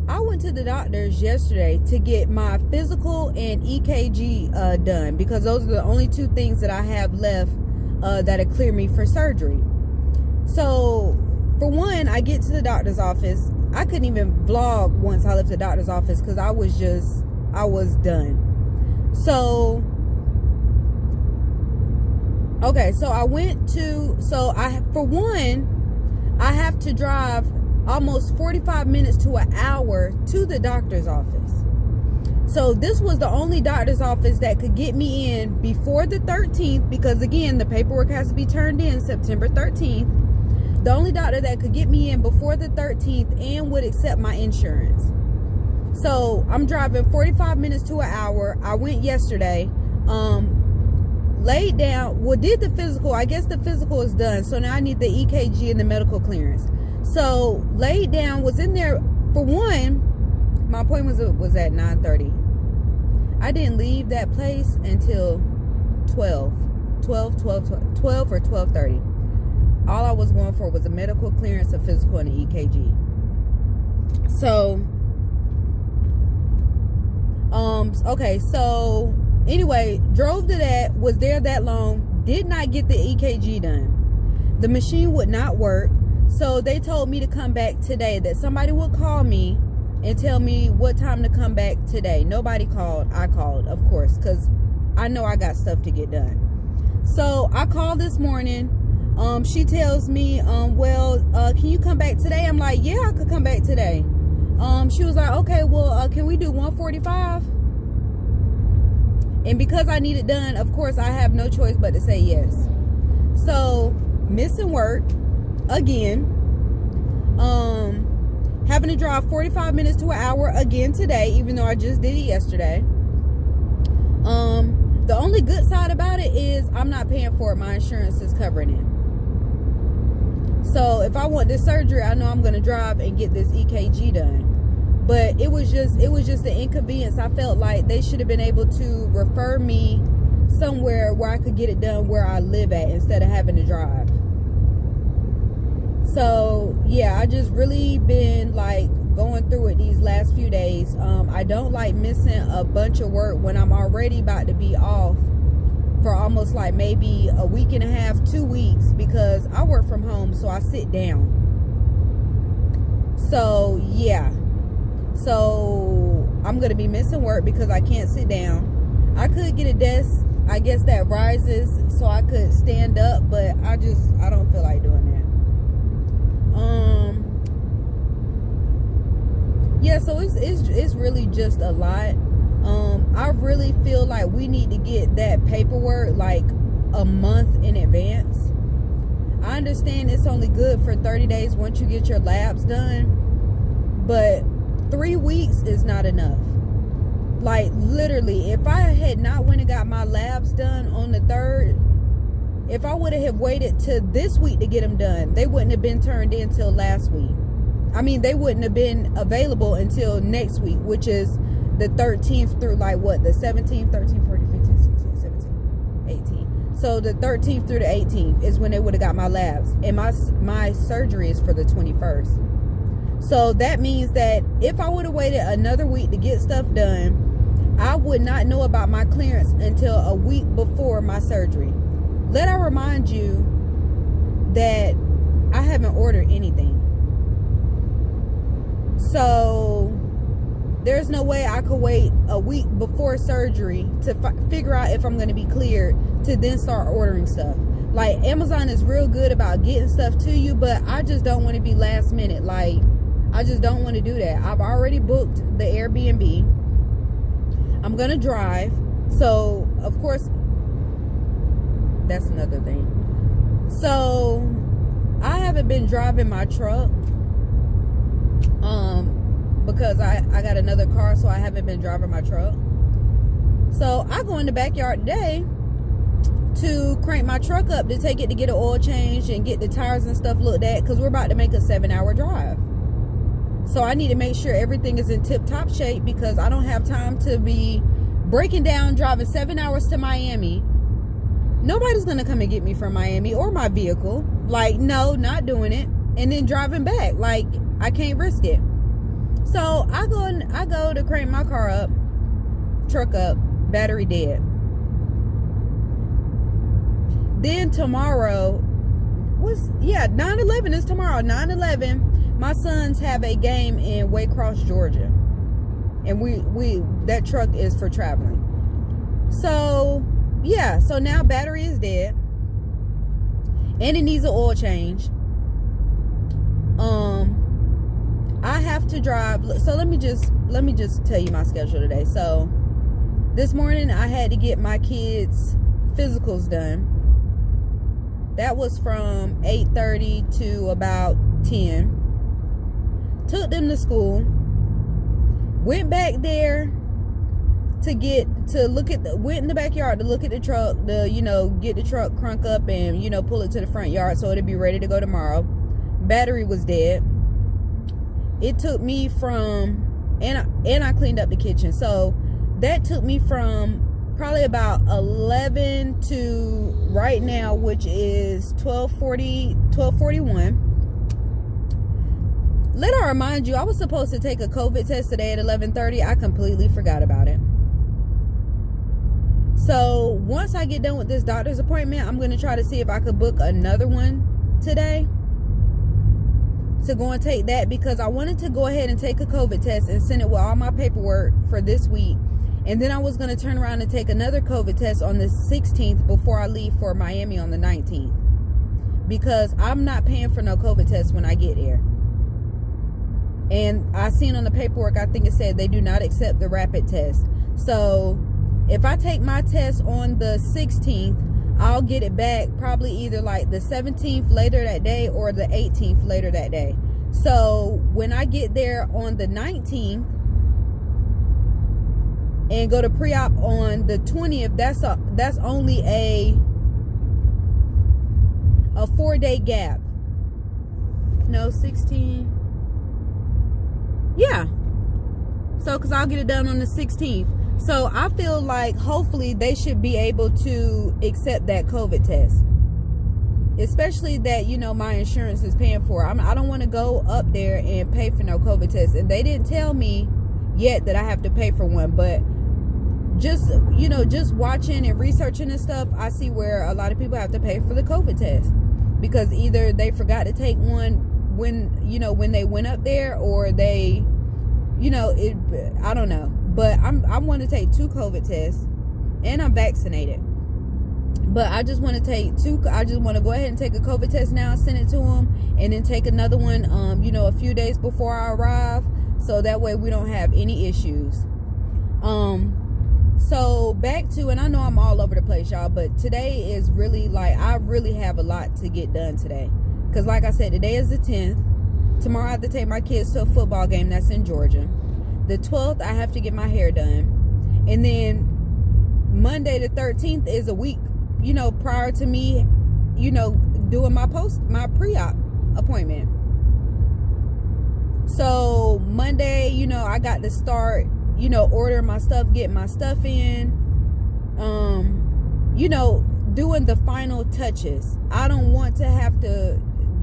[SPEAKER 1] I went to the doctor's yesterday to get my physical and EKG done, because those are the only two things that I have left that'll clear me for surgery. So for one, I get to the doctor's office. I couldn't even vlog once I left the doctor's office because I was done. So okay, so I went to, for one, I have to drive almost 45 minutes to an hour to the doctor's office. So this was the only doctor's office that could get me in before the 13th, because again, the paperwork has to be turned in September 13th. The only doctor that could get me in before the 13th and would accept my insurance. So I'm driving 45 minutes to an hour. I went yesterday, laid down, well, did the physical. I guess the physical is done. So now I need the EKG and the medical clearance. So laid down, was in there. For one, my appointment was at 9:30. I didn't leave that place until 12 or 12:30. All I was going for was a medical clearance, a physical, and an EKG. So okay, so anyway, drove to that, was there that long, did not get the EKG done. The machine would not work. So they told me to come back today, that somebody would call me and tell me what time to come back today. Nobody called. I called, of course, because I know I got stuff to get done. So I called this morning. She tells me, can you come back today? I'm like, yeah, I could come back today. She was like, okay, well, can we do 1:45? And because I need it done, of course, I have no choice but to say yes. So missing work again, having to drive 45 minutes to an hour again today, even though I just did it yesterday. The only good side about it is I'm not paying for it. My insurance is covering it. So if I want this surgery, I know I'm going to drive and get this EKG done. But it was just the inconvenience. I felt like they should have been able to refer me somewhere where I could get it done where I live at instead of having to drive. So yeah, I just really been like going through it these last few days. I don't like missing a bunch of work when I'm already about to be off for almost like maybe a week and a half, 2 weeks, because I work from home, so I sit down. So yeah, so I'm gonna be missing work because I can't sit down. I could get a desk, I guess, that rises so I could stand up, but I don't feel like doing that. Yeah, so it's really just a lot. I really feel like we need to get that paperwork like a month in advance. I understand it's only good for 30 days once you get your labs done, but 3 weeks is not enough. Like literally, if I had not went and got my labs done on the 3rd, if I would have waited to this week to get them done, they wouldn't have been turned in till last week. I mean, they wouldn't have been available until next week, which is the 13th through like what, the 17th, 13th, 14th, 15th, 16th, 17th, 18th. So the 13th through the 18th is when they would have got my labs, and my surgery is for the 21st. So that means that if I would have waited another week to get stuff done, I would not know about my clearance until a week before my surgery. Let I remind you that I haven't ordered anything. So there's no way I could wait a week before surgery to figure out if I'm going to be cleared to then start ordering stuff. Like, Amazon is real good about getting stuff to you, but I just don't want to be last minute. Like, I just don't want to do that. I've already booked the Airbnb. I'm going to drive. So, of course, that's another thing. So, I haven't been driving my truck. Because I got another car, so I haven't been driving my truck. So I go in the backyard today to crank my truck up to take it to get an oil change and get the tires and stuff looked at, because we're about to make a 7-hour drive. So I need to make sure everything is in tip-top shape, because I don't have time to be breaking down driving 7 hours to Miami. Nobody's gonna come and get me from Miami or my vehicle. Like, no, not doing it. And then driving back, like, I can't risk it. So I go to crank my car up, truck up, battery dead. Then tomorrow, 9/11 is tomorrow. 9/11, my sons have a game in Waycross, Georgia, and that truck is for traveling. So yeah, so now battery is dead, and it needs an oil change. I have to drive. So let me just tell you my schedule today. So this morning I had to get my kids' physicals done. That was from 8:30 to about 10. Took them to school. Went back there went in the backyard to look at the truck, get the truck crunk up and, pull it to the front yard so it'd be ready to go tomorrow. Battery was dead. It took me from, and I cleaned up the kitchen. So that took me from probably about 11 to right now, which is 12:41. Let I remind you, I was supposed to take a COVID test today at 11:30. I completely forgot about it. So once I get done with this doctor's appointment, I'm going to try to see if I could book another one today to go and take that, because I wanted to go ahead and take a COVID test and send it with all my paperwork for this week. And then I was going to turn around and take another COVID test on the 16th before I leave for Miami on the 19th. Because I'm not paying for no COVID test when I get there. And I seen on the paperwork, I think it said they do not accept the rapid test. So if I take my test on the 16th, I'll get it back probably either like the 17th later that day or the 18th later that day. So when I get there on the 19th and go to pre-op on the 20th, that's only a 4-day gap. No, 16. Yeah. So because I'll get it done on the 16th. So I feel like hopefully they should be able to accept that COVID test, especially that, my insurance is paying for it. I don't want to go up there and pay for no COVID test. And they didn't tell me yet that I have to pay for one, but just watching and researching and stuff, I see where a lot of people have to pay for the COVID test because either they forgot to take one when they went up there, or they, I don't know. But I want to take 2 COVID tests, and I'm vaccinated. But I just want to take 2. I just want to go ahead and take a COVID test now, send it to them, and then take another one, a few days before I arrive, so that way we don't have any issues. So back to, and I know I'm all over the place, y'all, but today is really I really have a lot to get done today. Because like I said, today is the 10th. Tomorrow I have to take my kids to a football game that's in Georgia. The 12th, I have to get my hair done. And then Monday the 13th is a week, prior to me, doing my pre-op appointment. So Monday, I got to start, you know, order my stuff, get my stuff in, you know, doing the final touches. I don't want to have to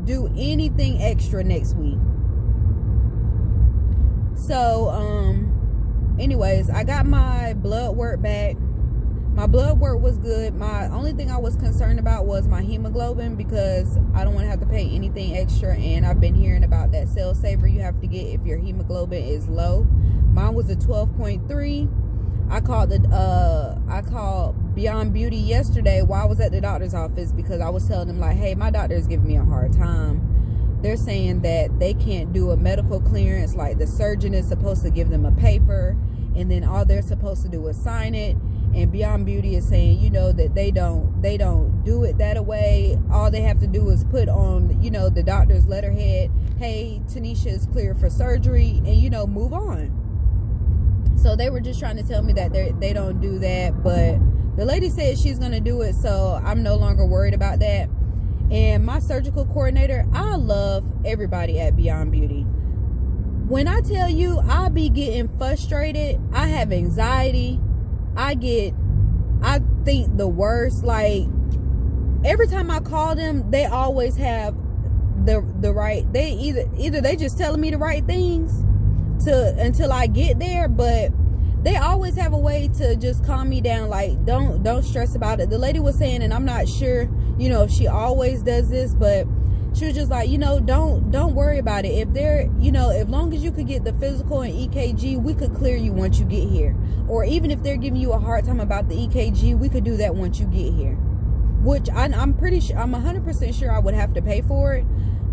[SPEAKER 1] do anything extra next week. So, anyways, I got my blood work back. My blood work was good. My only thing I was concerned about was my hemoglobin, because I don't want to have to pay anything extra. And I've been hearing about that cell saver you have to get if your hemoglobin is low. Mine was a 12.3. I called Beyond Beauty yesterday while I was at the doctor's office, because I was telling them, like, hey, my doctor is giving me a hard time. They're saying that they can't do a medical clearance. Like, the surgeon is supposed to give them a paper, and then all they're supposed to do is sign it. And Beyond Beauty is saying, you know, that they don't do it that way. All they have to do is put on, you know, the doctor's letterhead, hey, Tanisha is cleared for surgery, and, you know, move on. So they were just trying to tell me that they don't do that, but the lady said she's going to do it, so I'm no longer worried about that. And my surgical coordinator, I love everybody at Beyond Beauty. When I tell you I be getting frustrated, I have anxiety, I think the worst. Like, every time I call them, they always have the right, they either they just telling me the right things until I get there, but they always have a way to just calm me down. Like, don't stress about it. The lady was saying, and I'm not sure, you know, if she always does this, but she was just like, you know, don't worry about it. If they're, you know, as long as you could get the physical and EKG, we could clear you once you get here. Or even if they're giving you a hard time about the EKG, we could do that once you get here. Which I'm pretty sure, I'm 100% sure I would have to pay for it.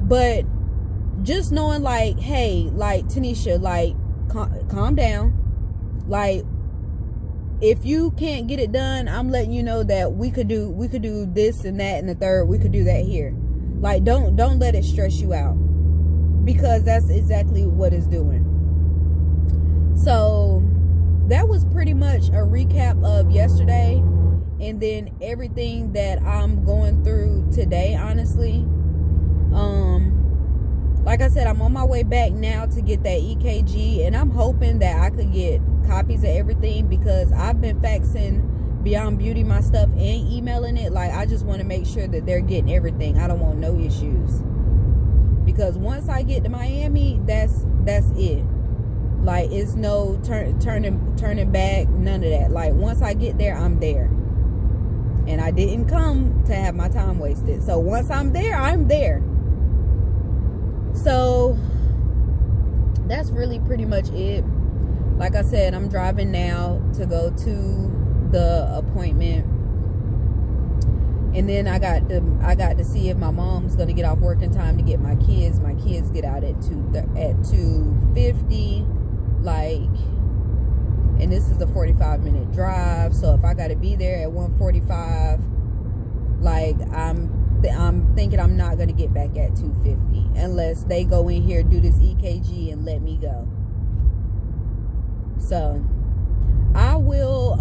[SPEAKER 1] But just knowing, like, hey, like, Tanisha, like, calm down. Like, if you can't get it done, I'm letting you know that we could do this and that and the third. We could do that here. Like, don't let it stress you out, because that's exactly what it's doing. So that was pretty much a recap of yesterday, and then everything that I'm going through today, honestly. Like I said, I'm on my way back now to get that EKG, and I'm hoping that I could get copies of everything, because I've been faxing Beyond Beauty my stuff and emailing it. Like, I just want to make sure that they're getting everything. I don't want no issues, because once I get to Miami, that's it. Like, it's no turning back, none of that. Like, once I get there, I'm there, and I didn't come to have my time wasted. So once I'm there, I'm there. So that's really pretty much it. Like I said, I'm driving now to go to the appointment, and then I got to see if my mom's gonna get off work in time to get my kids. My kids get out at 2:50, like, and this is a 45-minute drive. So if I got to be there at 1:45, like, I'm thinking I'm not gonna get back at 2:50 unless they go in here, do this EKG, and let me go. So I will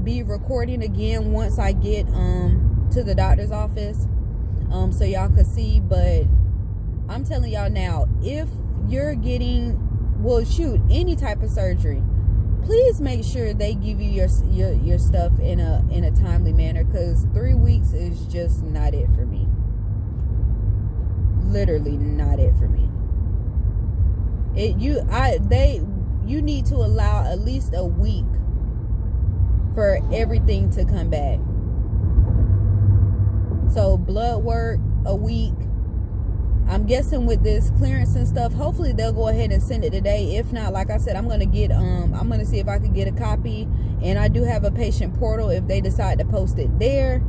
[SPEAKER 1] be recording again once I get to the doctor's office, so y'all could see. But I'm telling y'all now, if you're getting, well, shoot, any type of surgery, please make sure they give you your stuff in a timely manner, because 3 weeks is just not it for me. Literally not it for me. You need to allow at least a week for everything to come back. So blood work, a week. I'm guessing with this clearance and stuff, hopefully they'll go ahead and send it today. If not, like I said, I'm gonna see if I can get a copy. And I do have a patient portal if they decide to post it there,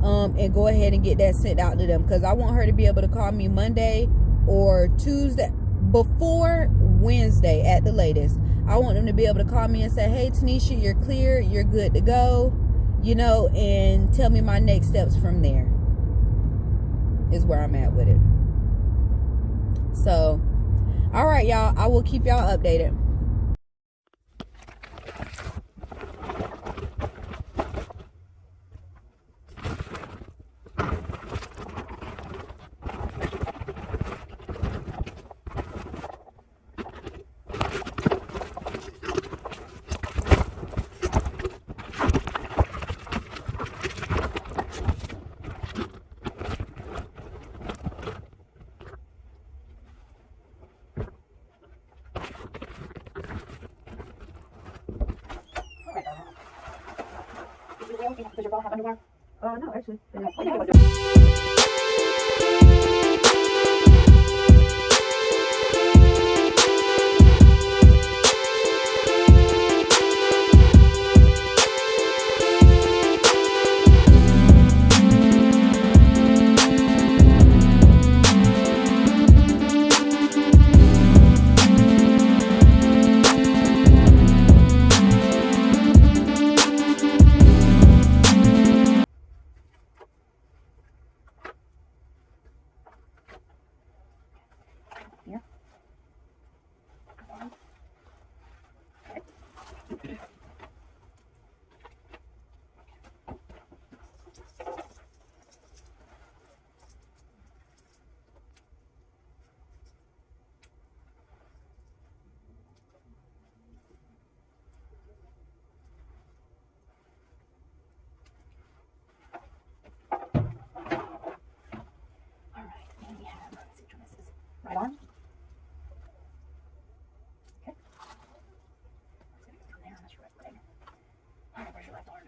[SPEAKER 1] and go ahead and get that sent out to them, because I want her to be able to call me Monday or Tuesday, before Wednesday at the latest. I want them to be able to call me and say, hey, Tanisha, you're clear, you're good to go, you know, and tell me my next steps from there. Is where I'm at with it. So, all right, y'all, I will keep y'all updated.
[SPEAKER 6] Does your bra have underwear?
[SPEAKER 5] No, actually.
[SPEAKER 6] Here. All right, and we have, let's see which one this is. Right arm. Okay. Let's get it from there. That's your right leg. All right, where's your left arm?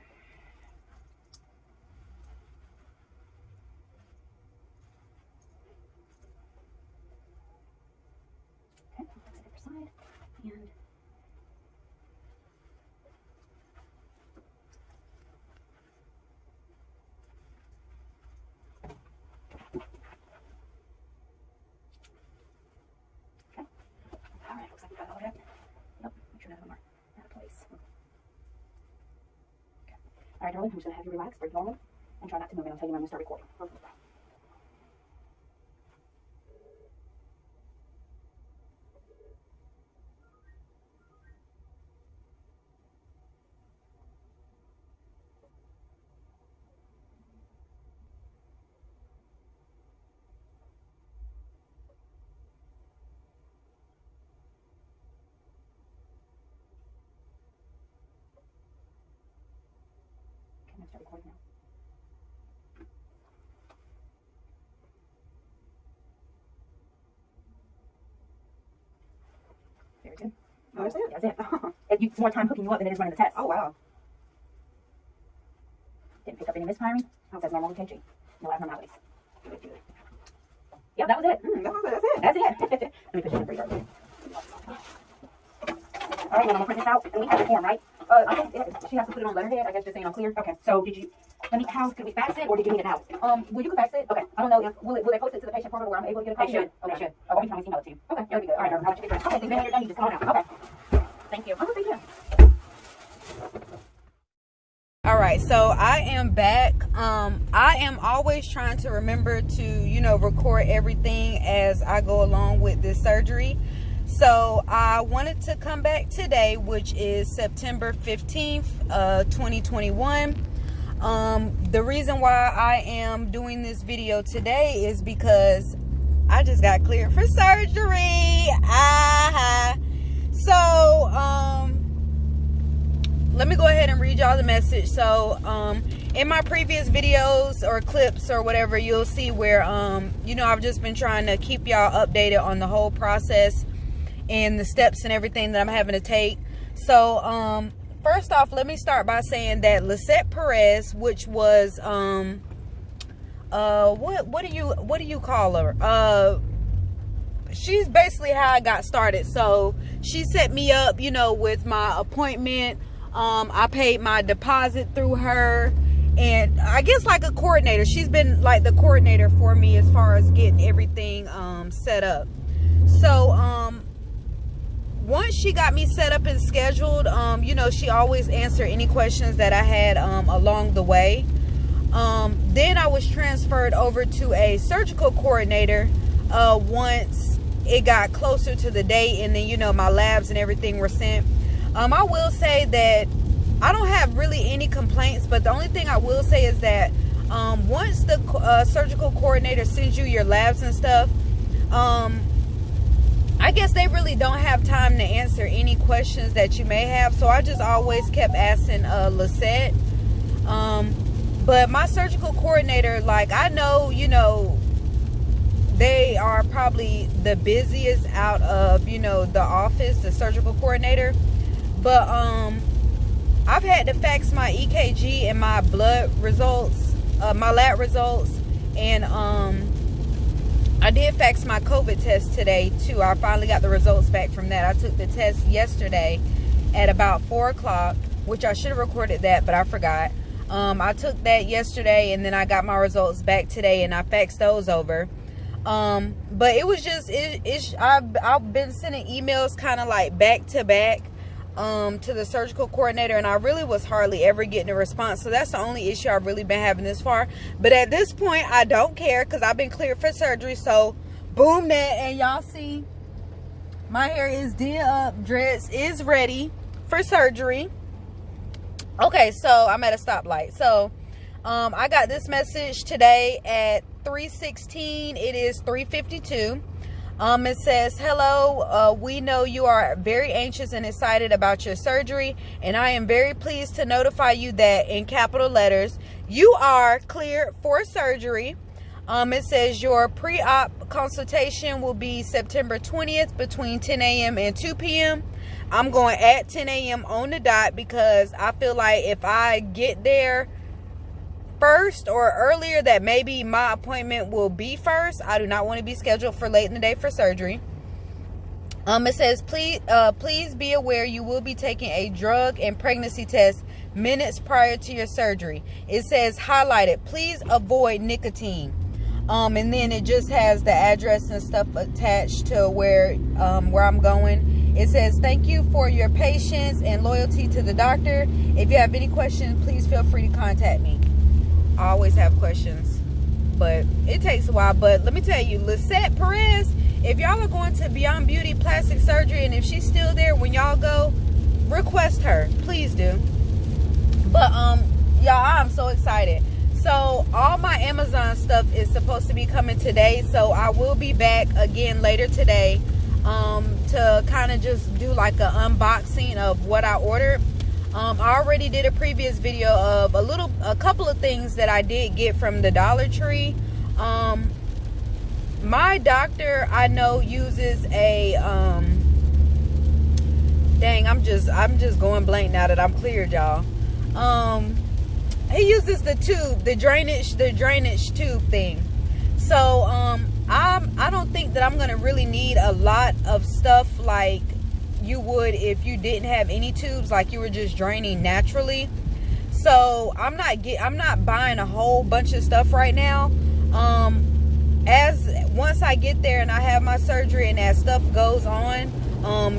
[SPEAKER 6] Okay, that's the other side. And all right, looks like we got all that. Yep, make sure none of them are out of place. Okay. All right, darling, I'm just gonna have you relax, breathe normal, and try not to move. And I'll tell you when I'm gonna start recording. Okay, I'm gonna start recording now. Very good.
[SPEAKER 5] Oh, that's it?
[SPEAKER 6] Yeah, that's it. It's more time hooking you up than it is running the test.
[SPEAKER 5] Oh, wow.
[SPEAKER 6] Didn't pick up any misfiring. It says normal EKG. No abnormalities. Yep, that was it.
[SPEAKER 5] That's it.
[SPEAKER 6] That's it. Let me put you in for your All right, now I'm gonna print this out. And we have the form, right? I think she has to put it on letterhead. I guess just saying I'm clear. Okay. So did you? How could we fax it, or did you need it out? Well, you can fax it. Okay. I don't know if will they post it to the patient portal where I'm able to get a copy? They should. Okay. They should. Oh, we can always email it to you. Okay. That'll be good. All right. I'll let you get ready. Okay. Then you're done. You just come on out. Okay. Thank you. Oh, thank you.
[SPEAKER 1] All right, so I am back. I am always trying to remember to, record everything as I go along with this surgery. So I wanted to come back today, which is September 15th, 2021. The reason why I am doing this video today is because I just got cleared for surgery. Let me go ahead and read y'all the message. So in my previous videos or clips or whatever, you'll see where I've just been trying to keep y'all updated on the whole process and the steps and everything that I'm having to take. So first off, let me start by saying that Lisette Perez, which was what do you call her? She's basically how I got started. So she set me up, with my appointment. I paid my deposit through her, and I guess like a coordinator. She's been like the coordinator for me as far as getting everything set up. So once she got me set up and scheduled, she always answered any questions that I had along the way. Then I was transferred over to a surgical coordinator once it got closer to the date, and then my labs and everything were sent. I will say that I don't have really any complaints, but the only thing I will say is that once the surgical coordinator sends you your labs and stuff, I guess they really don't have time to answer any questions that you may have. So I just always kept asking Lisette. But my surgical coordinator, like, I know, they are probably the busiest out of, the office, the surgical coordinator. But I've had to fax my EKG and my blood results, my lab results, and I did fax my COVID test today too. I finally got the results back from that. I took the test yesterday at about 4 o'clock, which I should have recorded that, but I forgot. I took that yesterday, and then I got my results back today, and I faxed those over. But it was just, I've been sending emails kind of like back to back to the surgical coordinator, and I really was hardly ever getting a response. So that's the only issue I've really been having this far. But at this point, I don't care, because I've been cleared for surgery. So boom that, and y'all see my hair is did up, dreads is ready for surgery. Okay, so I'm at a stoplight. So I got this message today at 3:16. It is 3:52. It says, hello, we know you are very anxious and excited about your surgery, and I am very pleased to notify you that, in capital letters, you are cleared for surgery. It says your pre-op consultation will be September 20th between 10 a.m. and 2 p.m. I'm going at 10 a.m. on the dot, because I feel like if I get there first or earlier, that maybe my appointment will be first. I do not want to be scheduled for late in the day for surgery. It says, please be aware you will be taking a drug and pregnancy test minutes prior to your surgery. It says highlighted, please avoid nicotine. And then it just has the address and stuff attached to where I'm going. It says, thank you for your patience and loyalty to the doctor. If you have any questions, please feel free to contact me. I always have questions, but it takes a while. But let me tell you, Lisette Perez, if y'all are going to Beyond Beauty Plastic Surgery, and if she's still there when y'all go, request her, please do. But y'all, I'm so excited. So all my Amazon stuff is supposed to be coming today, so I will be back again later today to kind of just do like an unboxing of what I ordered. I already did a previous video of a couple of things that I did get from the Dollar Tree. My doctor, I know, uses a dang, I'm just going blank now that I'm cleared, y'all. He uses the tube, the drainage tube thing. So I don't think that I'm gonna really need a lot of stuff like you would if you didn't have any tubes, like you were just draining naturally. So I'm not buying a whole bunch of stuff right now. Once I get there and I have my surgery and as stuff goes on,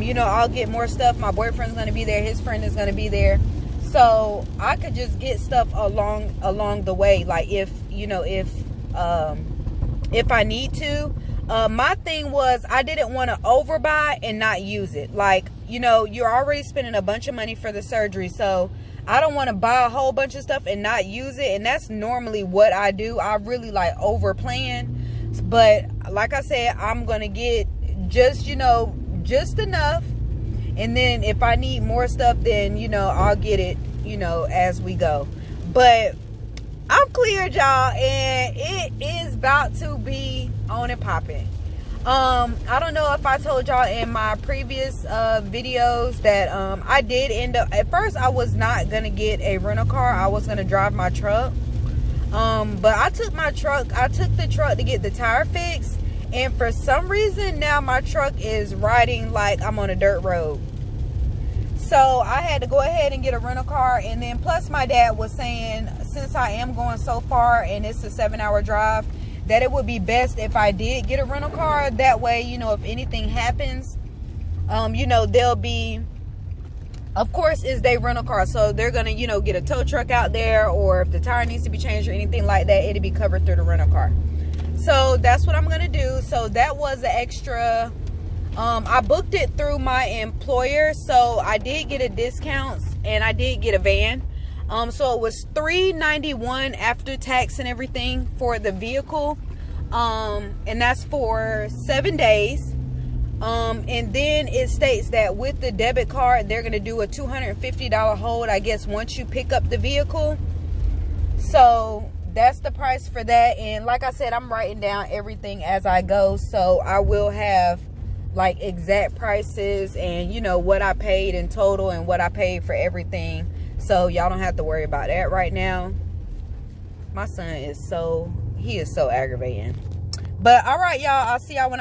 [SPEAKER 1] you know, I'll get more stuff. My boyfriend's gonna be there, his friend is gonna be there, so I could just get stuff along the way, like if I need to. My thing was, I didn't want to overbuy and not use it. Like, you know, you're already spending a bunch of money for the surgery, so I don't want to buy a whole bunch of stuff and not use it. And that's normally what I do. I really like over plan. But like I said, I'm gonna get just enough, and then if I need more stuff, then I'll get it as we go. But I'm cleared, y'all, and it is about to be on and popping. I don't know if I told y'all in my previous videos that I did end up, at first I was not gonna get a rental car. I was gonna drive my truck, but I took the truck to get the tire fixed, and for some reason now my truck is riding like I'm on a dirt road. So I had to go ahead and get a rental car. And then plus my dad was saying, since I am going so far and it's a 7-hour drive, that it would be best if I did get a rental car. That way, if anything happens, they'll be, of course, it's their rental car, so they're gonna get a tow truck out there, or if the tire needs to be changed or anything like that, it'll be covered through the rental car. So that's what I'm gonna do. So that was an extra. I booked it through my employer, so I did get a discount and I did get a van. So it was $391 after tax and everything for the vehicle, and that's for 7 days. And then it states that with the debit card, they're gonna do a $250 hold, I guess, once you pick up the vehicle. So that's the price for that. And like I said, I'm writing down everything as I go, so I will have like exact prices and what I paid in total and what I paid for everything, So y'all don't have to worry about that right now. My son is so aggravating. But all right, y'all, I'll see y'all when I